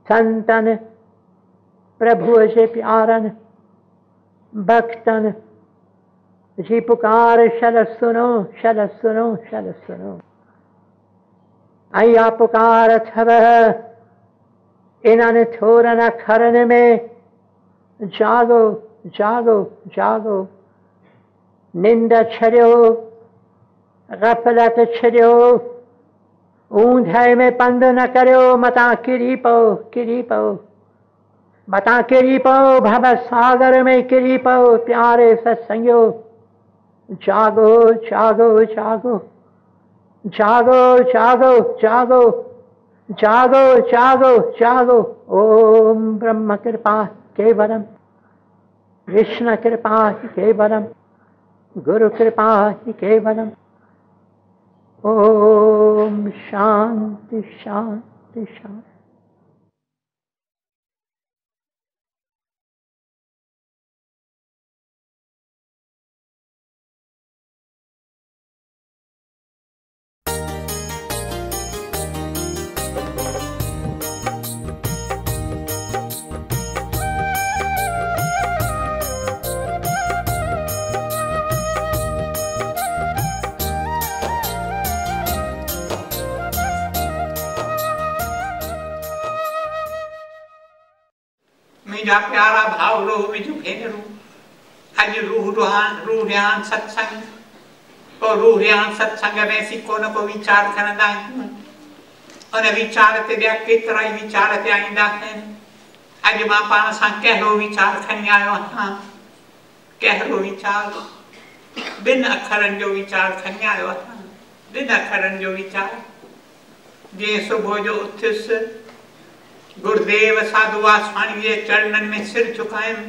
संतनि प्रभुअ जे प्यारनि भक्तनि जी पुकार शल सुनो, शल सुनो, शल सुनो। ऐं इहा पुकार अथव इन्हनि थोरनि अखरनि में। जागो, जागो, जागो। निंड छॾियो, ग़फ़लत छॾियो। ऊंधाई में पंध न करियो, मतां किरी पओ, किरी पओ। बता किरी पो भव सागर में किरी पो प्यारे सत्संगो। जागो जागो जागो जागो जागो जागो जागो जागो जागो। ओम ब्रह्म कृपा केवलम, कृष्ण कृपा केवलम, गुरु कृपा केवलम। ओम शांति शांति शांति। मुझा प्यारा भाव रो मुझो भेनरू, अज रूहान सत्संग और रूहान सत्संग में सी को न को विचार करंदा आहियूं। उन विचार ते ॿिया केतिरा ई विचार ते आईंदा आहिनि। अॼु मां पाण सां कहिड़ो वीचार खणी आयो आहियां, कहिड़ो वीचार, ॿिनि अखरनि जो वीचार खणी आयो आहियां, ॿिनि अखरनि जो वीचार। जीअं सुबुह जो उथियुसि, गुरुदेव साधु वासवाणी जे चरणनि में सिर झुकायुमि,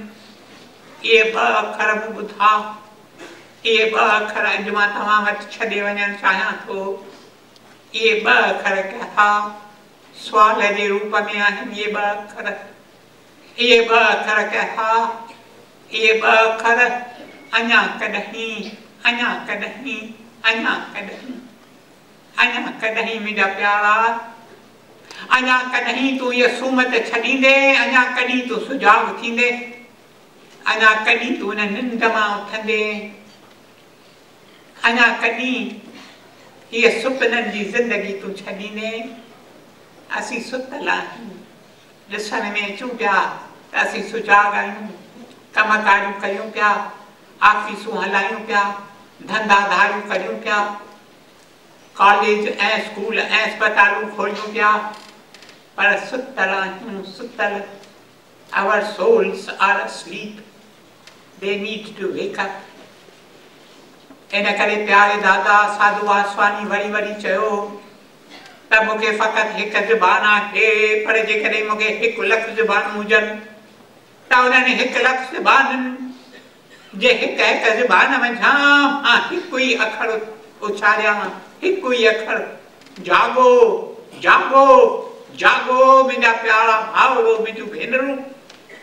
इहे ॿ अखर मूं ॿुधा, इहे ॿ अखर अॼु मां तव्हां वटि छॾे वञणु चाहियां थो। इहे ॿ अखर कहिड़ा सुवाल जे रूप में आहिनि। इहे ॿ अखर, इहे ॿ अखर कहिड़ा, इहे ॿ अखर अञा कॾहिं, अञा कॾहिं, अञा कॾहिं, अञा कॾहिं मुंहिंजा प्यारा, अञा कॾहिं तूं इहा सूमत छॾींदे, अञा कॾहिं तूं सुजाॻ थींदे, अञा कॾहिं तूं हिन निंड मां उथंदे, अञा कॾहिं हीअ सुपननि जी ज़िंदगी तूं छॾींदे। असीं सुतल आहियूं, ॾिसण में अचूं पिया त असीं सुजाॻ आहियूं, कमकारियूं कयूं पिया, ऑफिसूं हलायूं पिया, धंधा धारियूं करियूं पिया, कॉलेज ऐं स्कूल ऐं अस्पतालूं खोलियूं पिया, पर सुतल आहियूं, सुतल। Our souls are asleep. They need to wake up. इन करे प्यारे दादा साधु वासवानी वरी वरी चयो त मूंखे फ़क़ति हिकु ज़ुबान आहे, पर जेकॾहिं मूंखे 1 लख ज़ुबानूं हुजनि त उन्हनि 1 लख ज़ुबाननि जे हिक हिक ज़ुबान मंझां मां हिकु ई अखर उचारियां, हिकु ई अखर, जागो जागो जागो। मुंहिंजा प्यारा भाउरो, मुंहिंजूं भेनरूं,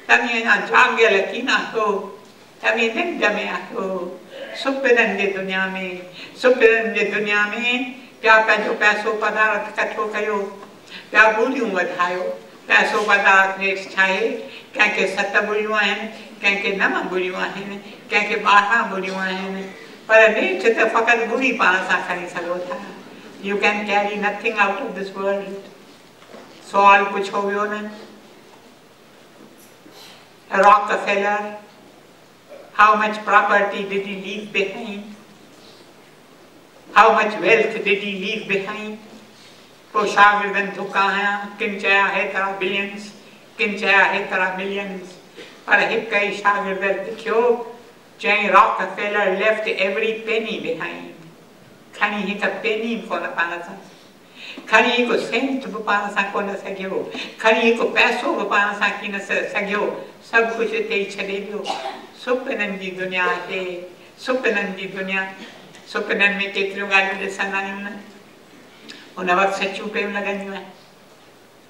तव्हीं अञा जाॻियल कीन आहियो, तव्हीं निंड में आहियो, सुपिननि जी दुनिया में, सुपिननि जी दुनिया में पिया पंहिंजो पैसो पदार्थ कठो कयो, पिया ॿुड़ियूं वधायो। पैसो पदार्थ नेठि छा आहे, कंहिंखे 7 ॿुड़ियूं आहिनि, कंहिंखे 9 ॿुड़ियूं आहिनि, कंहिंखे 12 ॿुड़ियूं आहिनि, पर नेठि त फ़क़ति ॿुड़ी पाण सां खणी सघो था। You can carry nothing out of this world. सवाल पुछो वियो न, Rockefeller, how much property did he leave behind? How much wealth did he leave behind? पोइ शागिर्दनि धुका हयां, किन चया हेतिरा बिलियंस, किन चया हेतिरा मिलियंस, पर हिकु ई शागिर्द लिखियो, चई Rockefeller left every penny behind. खणी हिकु पेनी बि कोन पाण सां, खणी हिकु सेंट बि पाण सां कोन सघियो, खणी हिकु पैसो बि पाण सां कीन सघियो, सभु कुझु हिते ई छॾे ॾियो। सुपिननि जी दुनिया आहे, सुपिननि जी दुनिया। सुपिननि में केतिरियूं ॻाल्हियूं ॾिसंदा आहियूं न, उन वक़्तु सचियूं पियूं लॻंदियूं आहिनि।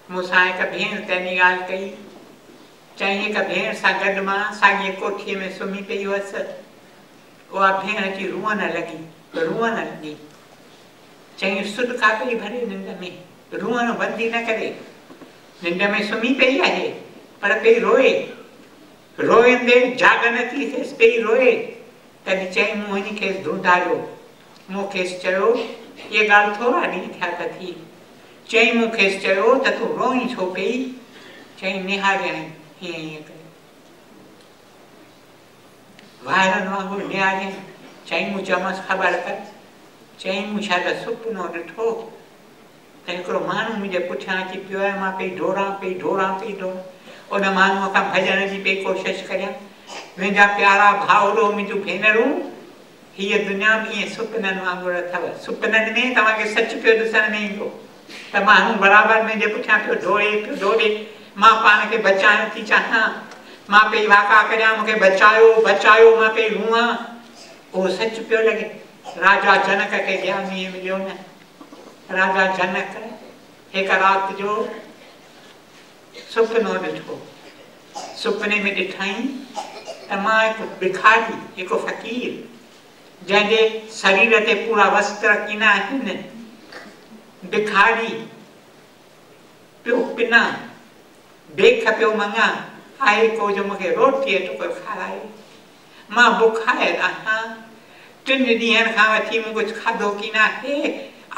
मूंसां हिकु भेण त इन ॻाल्हि कई, चई हिकु भेण सां गॾु मां साॻीअ कोठीअ में सुम्ही पई हुअसि, उहा भेण अची रुअण लॻी, रुअण लॻी, चई सुॾका पई भरे निंड में, रुअण बंदि न करे, निंड में सुम्ही पई आहे पर पई रोए, रोईंदे जाग नथी थिएसि, पई रोए। तॾहिं चई मूं हिन खेसि ढूंढायो, मूं खेसि चयो इहे ॻाल्हि थोरा ॾींहं थिया त थी, चई मूं खेसि चयो त तूं रोई छो पई, चई निहारियई हीअं हीअं करे, वाइरनि वांगुरु निहारियई। चई मूं चयोमांसि ख़बर कर, चई मूं छा त सुपिनो ॾिठो त हिकिड़ो माण्हू मुंहिंजे पुठियां अची पियो आहे, मां पई ढोरां पई ढोरां पई ढोरां, उन माण्हूअ खां भॼण जी पई कोशिशि करियां। मुंहिंजा प्यारा भाउरो, मुंहिंजूं भेनरूं, हीअ दुनिया में ईअं सुपिननि वांगुरु अथव। सुपिननि में तव्हांखे सच पियो ॾिसण में ईंदो त माण्हू बराबरि मुंहिंजे पुठियां पियो दौड़े। मां पाण खे बचाइण थी चाहियां, मां पई वाका करियां, मूंखे बचायो बचायो, मां पई रुआं। उहो सच पियो लॻे। राजा जनक खे ज्ञान ईअं मिलियो न। राजा जनक हिकु राति जो सुपिनो ॾिठो। सुपिने में ॾिठई त मां हिकु भिखारी, हिकु फ़क़ीर जंहिंजे शरीर ते पूरा वस्त्र कीना आहिनि, भिखारी पियो पिना, बेख पियो मंगा, आहे को जो मूंखे रोटीअ टुकुर खाराए। मां बुखायर आहियां, 3 ॾींहंनि खां वठी मूं कुझु खाधो कीना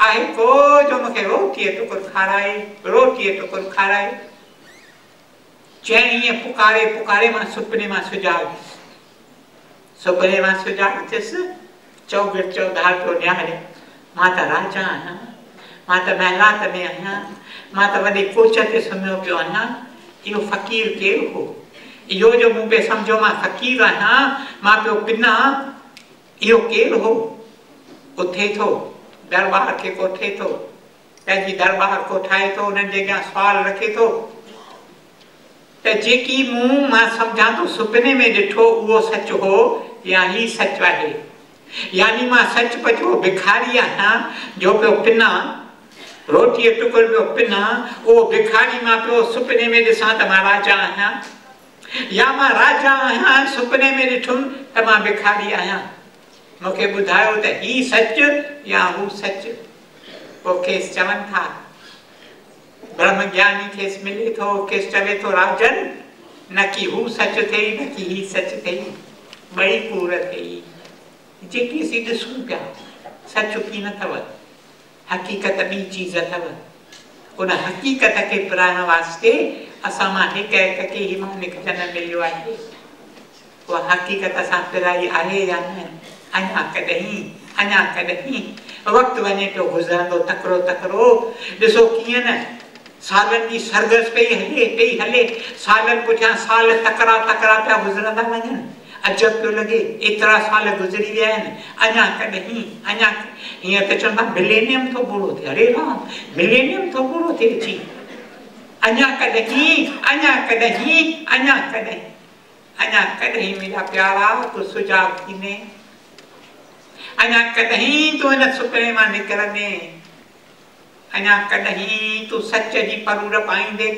आहे को जो मूंखे रोटीअ टुकुर खाराए, रोटीअ टुकुर खाराए। चई ईअं पुकारे पुकारे मां सुपिने मां सुजाॻियसि। सुपिने मां सुजाॻियसि, चौगिर चौधार पियो निहारे। मां त राजा आहियां, मां त महिलात में आहियां, मां त वॾे कोच ते सुम्हियो पियो आहियां। इहो फ़क़ीर केरु हो? इहो जो मूं पियो सम्झो मां फ़क़ीर आहियां, मां पियो पिना, इहो केरु हो? उथे थो, दरबार खे कोठे थो, पंहिंजी दरबार को ठाहे थो, उन्हनि जे अॻियां सुवाल रखे थो त जेकी मां सम्झां थो सुपिने में ॾिठो उहो सच हो या ही सच आहे। यानी मां सच पचो भिखारी आहियां जो पियो पिना, रोटीअ टुकुर पियो पिना, उहो भिखारी मां पियो सुपिने में ॾिसां त मां राजा आहियां, या मां राजा आहियां सुपिने में ॾिठुमि त मां भिखारी आहियां। मूंखे ॿुधायो त ही सच या हू सच। पोइ खेसि चवनि था, ब्रह्म ज्ञानी खेसि मिले थो, खेसि चवे थो राजन, न कि हू सच थिए न कि ही सच थिए, ॿई कूड़ थिए। जेकी असीं ॾिसूं पिया सच की न अथव, हक़ीक़त ॿी चीज़ अथव। उन हक़ीक़त खे पिराइण वास्ते असां मां हिक हिक खे ही मानिक जनम मिलियो आहे। उहा हक़ीक़त असां पिराई आहे या न? अञा कॾहिं, अञा कॾहिं। वक़्तु वञे पियो गुज़रंदो तकिड़ो तकिड़ो। ॾिसो कीअं न सालनि जी सरगस पई हले, सालनि पुठियां साल तकड़ा तकड़ा पिया गुज़रंदा वञनि। अजब पियो लॻे, एतिरा साल गुज़री विया आहिनि, अञा कॾहिं, अञा हीअं त चवंदा मिलेनियम थो पूरो थिए। अरे राम, मिलेनियम थो पूरो थिए अची। अञा कॾहिं, अञा कॾहिं, अञा कॾहिं, अञा कॾहिं मुंहिंजा प्यारा तूं सुजाॻ थींदे, अञा कॾहिं तूं हिन सुपिने मां निकिरंदे, अञा कॾहिं तूं सच जी परूर पाईंदे,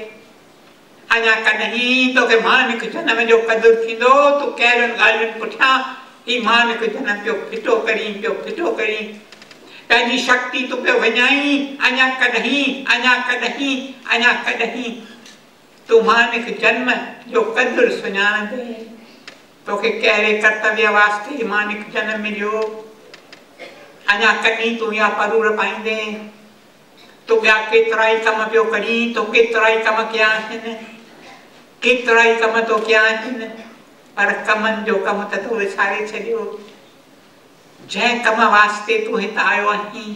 अञा कॾहिं तोखे मानिक जनम जो क़दुरु थींदो। तूं कहिड़ियुनि ॻाल्हियुनि पुठियां ही मानिक जनम पियो फिटो करीं, पंहिंजी शक्ति तूं पियो विञाई। अञा कॾहिं, अञा कॾहिं, अञा कॾहिं तूं मानिक जन्म जो क़दुरु सुञाणंदे, तोखे कहिड़े कर्तव्य वास्ते मानिक जनम मिलियो, अञा कॾहिं तूं इहा परूर पाईंदे। तूं ॿिया केतिरा ई कम पियो करीं, तो केतिरा ई कम कया आहिनि, केतिरा ई कम तो कया आहिनि, पर कमनि जो कम त तूं विसारे छॾियो। जंहिं कम वास्ते तूं हिते आयो आहीं,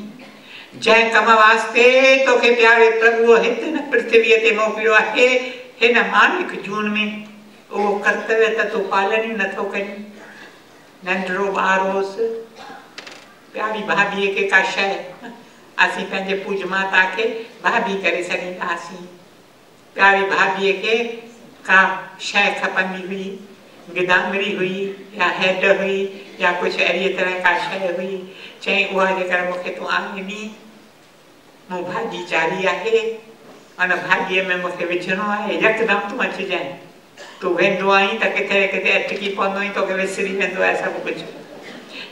जंहिं कम वास्ते तोखे प्यारे प्रभुअ हिते न पृथ्वीअ ते मोकिलियो आहे, हिन मानिक जून में, उहो कर्तव्य त तूं पालन ई नथो करीं। नंढड़ो ॿार होसि, प्यारी भाभीअ खे का शइ असीं पंहिंजे पूज माता खे भाभी करे सघंदासीं। प्यारी भाभीअ खे का शइ खपंदी हुई, गिदामड़ी हुई या हैड हुई या कुछ अहिड़ी तरह का शइ हुई, चई उहा जेकर मूंखे तूं आणे ॾी, मूं भाॼी चाढ़ी आहे, उन भाॼीअ में मूंखे विझणो आहे, यकदमि तूं अचिजांइ। तूं वेंदो आहीं त किथे किथे अटकी पवंदो आहीं, तोखे विसरी वेंदो आहे सभु कुझु।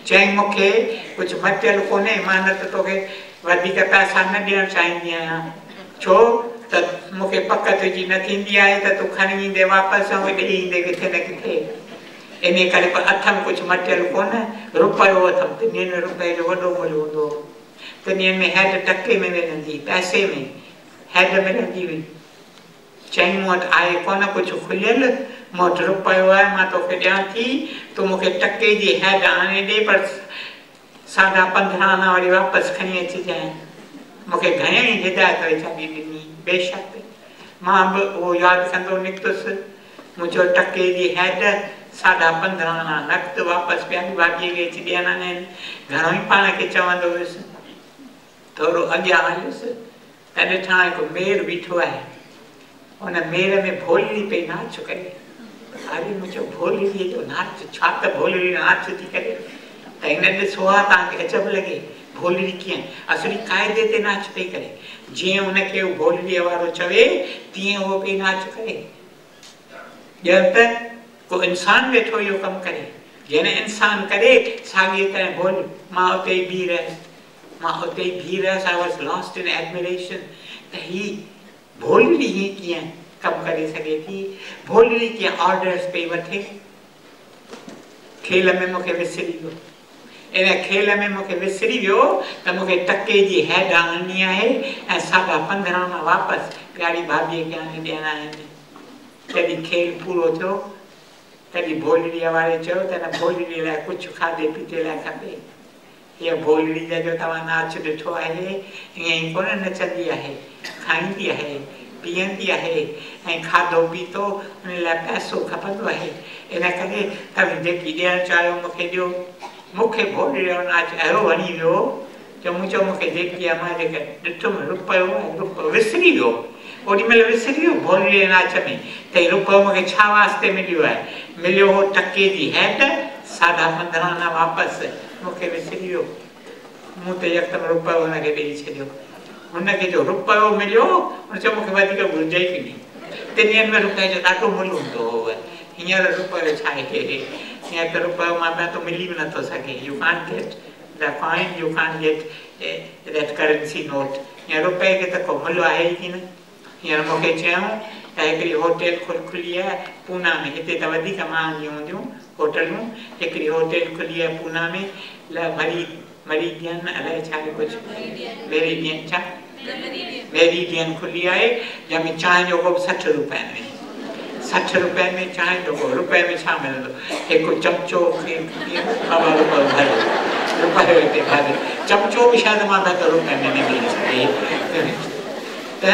चई मूंखे कुझु मटियल कोन्हे, मां न त तोखे वधीक पैसा न ॾियणु चाहींदी आहियां, छो त मूंखे पक तुंहिंजी न थींदी आहे त तूं खणी ईंदे वापसि ऐं ॾेई ईंदे किथे न किथे। इन करे अथमि कुझु मटियल कोन, रुपयो अथमि, 3 रुपए जो वॾो मुल्ह हूंदो, 3 में हैड टके में मिलंदी, पैसे में हैड मिलंदी हुई। चई मूं वटि आहे कोन कुझु खुलियल, मूं वटि रुपयो आहे, मां तोखे ॾियां थी, तूं मूंखे टके जी हैड आणे ॾे, पर 15.5 आना वरी वापसि खणी अचिजांइ। मूंखे घणे ई हिदायत वीचारी ॾिनी, बेशक मां बि उहो यादि कंदो निकितुसि। मुंहिंजो टके जी हैड 15.5 आना नक़द वापसि ॿियनि भाॼीअ खे अची ॾियणा आहिनि। घणो ई पाण खे चवंदो हुयुसि। थोरो अॻियां हलियुसि त ॾिठां हिकु मेर बीठो आहे। उन मेर में भोलड़ी पई नाच करे। अरे मुंहिंजो भोलड़ीअ जो नाच, छा त भोलड़ी नाच थी करे। त हिन ॾिसो आहे तव्हांखे अजब लॻे भोलड़ी कीअं असली क़ाइदे ते नाच पई करे। जीअं उनखे उहो भोलड़ीअ वारो चवे तीअं उहो पई नाच करे। ॼण त को इंसान वेठो इहो कमु करे। जंहिं इंसान करे साॻिए तरह बोल। मां उते ई बीह रहियसि। I was lost in admiration त ही भोलड़ी ही कीअं कमु करे सघे थी। भोलड़ी कीअं ऑर्डर्स पई वठे। खेल में मूंखे विसरी वियो। इन खेल में मूंखे विसरी वियो त मूंखे टके जी हैड आणणी आहे ऐं 15.5 आना वापसि प्यारी भाभीअ खे आणे ॾियणा आहिनि। जॾहिं खेल पूरो थियो तॾहिं भोलड़ीअ वारे चयो त हिन भोलड़ीअ लाइ कुझु खाधे पीते लाइ खपे। हीअ भोलड़ी जो तव्हां नाच ॾिठो आहे ईअं ई कोन नचंदी आहे, खाईंदी आहे, पीअंदी आहे ऐं खाधो पीतो उन लाइ पैसो खपंदो आहे। इन करे तव्हां जेकी ॾियणु चाहियो मूंखे ॾियो। मूंखे भोलड़ी जो नाच अहिड़ो वणी वियो जो मूंखे जेकी आहे मां जेका ॾिठुमि रुपयो ऐं रुपयो विसरी वियो। ओॾी महिल विसरी वियो भोलड़ी जे नाच में त हीउ रुपयो मूंखे छा वास्ते मिलियो आहे। मिलियो हो टके जी हैड 15.5 आना वापसि। मूंखे विसरी वियो। मूं त यकदमि रुपयो हुनखे ॾेई छॾियो। हुनखे जो रुपयो मिलियो हुन चयो मूंखे वधीक घुरिज ई कोन्हे। 3 ॾींहंनि में रुपए जो ॾाढो मुल्ह हूंदो हो। हींअर रुपयो छा आहे। हींअर त रुपयो मां पिया थो मिली बि नथो सघे। You can't get the coin, you can't get that currency note. हींअर रुपए खे त को मुल्ह आहे ई कोन। हींअर मूंखे चयूं त हिकिड़ी होटल खुली आहे पूना में। हिते त वधीक महांगियूं हूंदियूं होटलूं। हिकिड़ी होटल खुली आहे पूना में मरीडियन अलाए छा कुझु मेरिडियन छा मेरिडियन खुली आहे जंहिंमें चांहि जो कोप 60 रुपयनि में। 60 रुपए में चांहि जो कोप। रुपए में छा मिलंदो। हिकु चमचो रुपयो हिते भरे चमचो बि शायदि मां त रुपए में न मिली सघे। त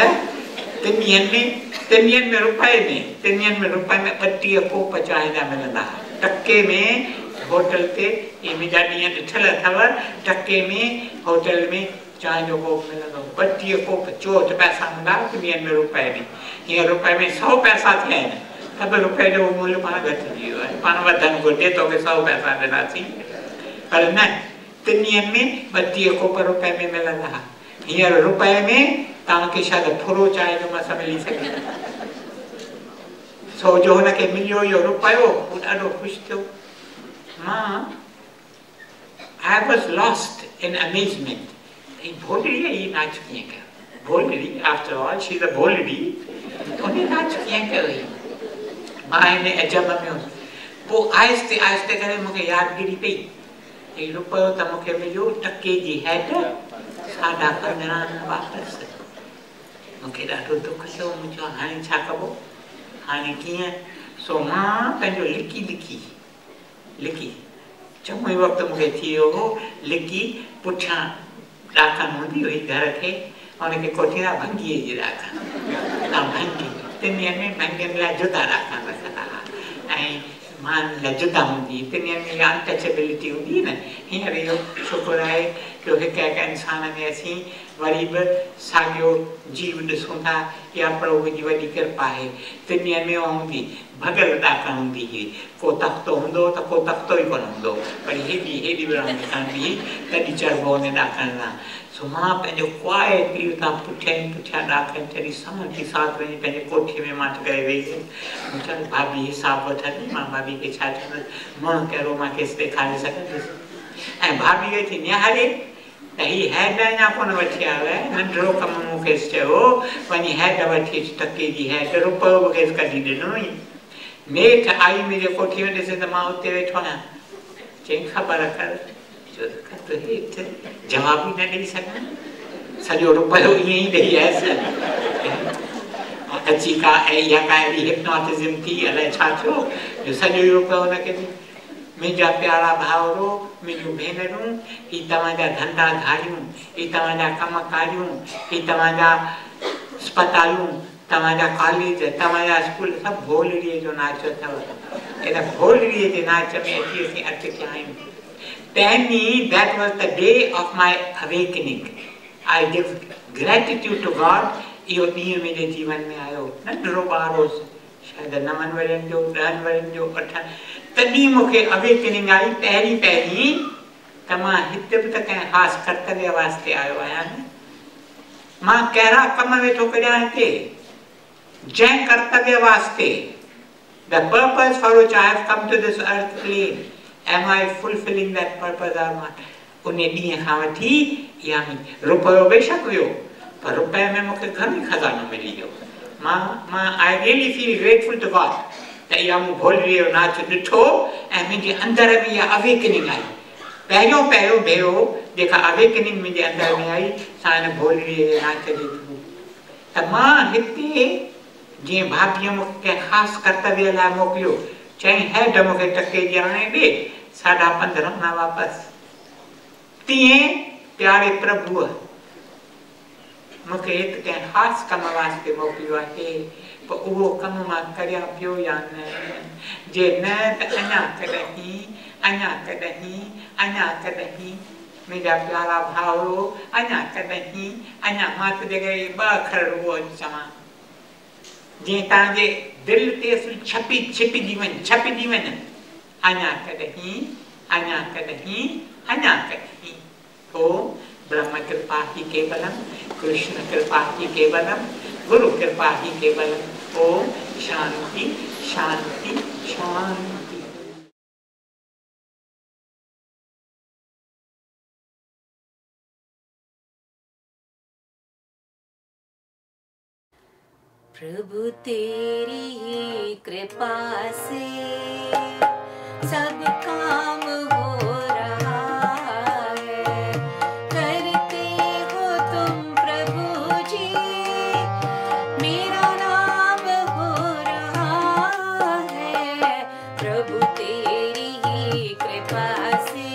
3 ॾींहंनि में रुपए में 3 ॾींहंनि में रुपए में 32 कोप चांहि जा मिलंदा। टके में होटल ते इहे मुंहिंजा ॾींहं ॾिठल अथव। टके में होटल में चांहि जो कोप मिलंदो। 32 कोप 64 पैसा हूंदा 3 ॾींहंनि में रुपए में। हींअर रुपए में 100 पैसा थिया आहिनि त बि रुपए जो मुल्ह पाण घटिजी वियो आहे। पाण वधणु घुरिजे तोखे 100 पैसा ॾिनासीं पर न। 3 ॾींहंनि में 32 कोप रुपए में मिलंदा। हींअर रुपए में तव्हांखे शायदि फुरो चांहि जो मस मिली सघे। सो जो हुनखे मिलियो इहो रुपयो हू ॾाढो ख़ुशि थियो। I was lost in amazement. ही भोलड़ी ही नाच कीअं कयो। भोलड़ी after all she is a भोलड़ी। उन नाच कीअं कयो ही। मां हिन अजब में हुअसि। पोइ आहिस्ते आहिस्ते करे मूंखे यादगिरी पई। ही रुपयो त मूंखे मिलियो टके जी हैड 15.5 आना वापसि। मूंखे ॾाढो दुख थियो। मूं चयो हाणे छा कबो। हाणे कीअं। सो मां पंहिंजो लिकी चङो ई वक़्तु मूंखे थी वियो हो। लिकी पुठियां ॾाकण हूंदी हुई घर खे हुनखे कोठींदा भंगीअ जी ॾाकण। भंगी 3 ॾींहंनि में भंगियुनि लाइ जुदा ॾाकण रखंदा हुआ ऐं मां लाइ जुदा हूंदी। 3 ॾींहंनि में अनटचेबिलिटी हूंदी न। हींअर इहो शुक्र आहे जो हिकु इंसान में असीं वरी बि साॻियो जीव ॾिसूं था। इहा प्रभु जी वॾी कृपा आहे। 3 ॾींहंनि में हूंदी भॻल ॾाकण हूंदी हुई। को तख़्तो हूंदो त को तख़्तो ई कोन हूंदो। वरी हेॾी विरहांदी खणंदी तॾहिं चढ़िबो हुन ॾाकण सां। सो मां पंहिंजो क्वाइटली उतां पुठियां ॾाकण चढ़ी साथ वञी पंहिंजे कोठीअ में मां करे वेही हुयमि। मूं चयो भाभी हिसाबु वठंदी। मां भाभी खे छा चवंदसि मुंहुं कहिड़ो मां खेसि ॾेखारे सघंदुसि। ऐं भाभीअ खे निहारे त हीअ हैड अञा कोन वठी आयो आहे। नंढिड़ो कमु मूं खेसि चयो वञी हैड वठी अचु टके जी हैड। रुपयो बि खेसि कढी ॾिनो ई। नेठि आई मुंहिंजे कोठीअ में ॾिसे त मां उते वेठो आहियां। चई ख़बर कर। चयो हेठि जवाब ई न ॾेई सघां। सॼो रुपयो ईअं ई ॾेई आयसि। अची का इहा का अहिड़ी हिप्नोटिज़म थी अलाए छा थियो जो सॼो रुपयो हुनखे ॾिनो। मुंहिंजा प्यारा भाउरो मुंहिंजूं भेनरूं ही तव्हांजा धंधा धारियूं ही तव्हांजा कमकारियूं ही तव्हांजा अस्पतालूं तव्हांजा कॉलेज, तव्हांजा स्कूल सभु भोलड़ीअ जो नाच अथव। इन भोलड़ीअ जे नाच में अची असीं अटकिया आहियूं। Tell me, that was the day of my awakening. I give gratitude to God. इहो ॾींहुं मुंहिंजे जीवन में आयो। नंढड़ो ॿार हुउसि, शायदि 9 वरनि जो, 10 वरनि जो, 8। तॾहिं मूंखे अवेकनिंग आई पहिरीं त मां हिते बि त कंहिं ख़ासि कर्तव्य वास्ते आयो आहियां न। मां कहिड़ा कम वेठो करियां हिते, जंहिं कर्तव्य वास्ते, the purpose for which I have come to this earth plane, am I fulfilling that purpose or not? उन ॾींहं खां वठी इहा रुपयो बेशक हुयो, पर रुपए में मूंखे घणो ई खज़ानो मिली वियो। मां I really feel grateful to God त इहा मूं भोलड़ीअ जो नाच ॾिठो ऐं मुंहिंजे अंदर में इहा अवेकनिंग आई। पहिरियों भेरो जेका अवेकनिंग मुंहिंजे अंदर में आई सा हिन भोलड़ीअ जे नाच जे थ्रू। त मां हिते जीअं भाभीअ मूंखे कंहिं ख़ासि कर्तव्य लाइ मोकिलियो, चईं हेड मूंखे टके जी आणे ॾे, 15:30 न वापसि। तीअं प्यारे प्रभुअ मूंखे हिते कंहिं ख़ासि कम वास्ते मोकिलियो आहे, पोइ उहो कम मां करियां पियो या न? जे न त अञा कॾहिं मुंहिंजा प्यारा भाउरो, अञा मां त जेके 2 अखर रुॻो चवां, जीअं तव्हांजे दिलि ते छिपिजी वञनि, अञा कॾहिं। ओम ब्रह्म कृपा ही केवलम, कृष्ण कृपा ही केवलम, गुरु कृपा ही केवलम। ओम शांति शांति शांति। प्रभु तेरी ही कृपा से सब काम हो रहा है, करते हो तुम प्रभु जी, मेरा नाम हो रहा है। प्रभु तेरी ही कृपा से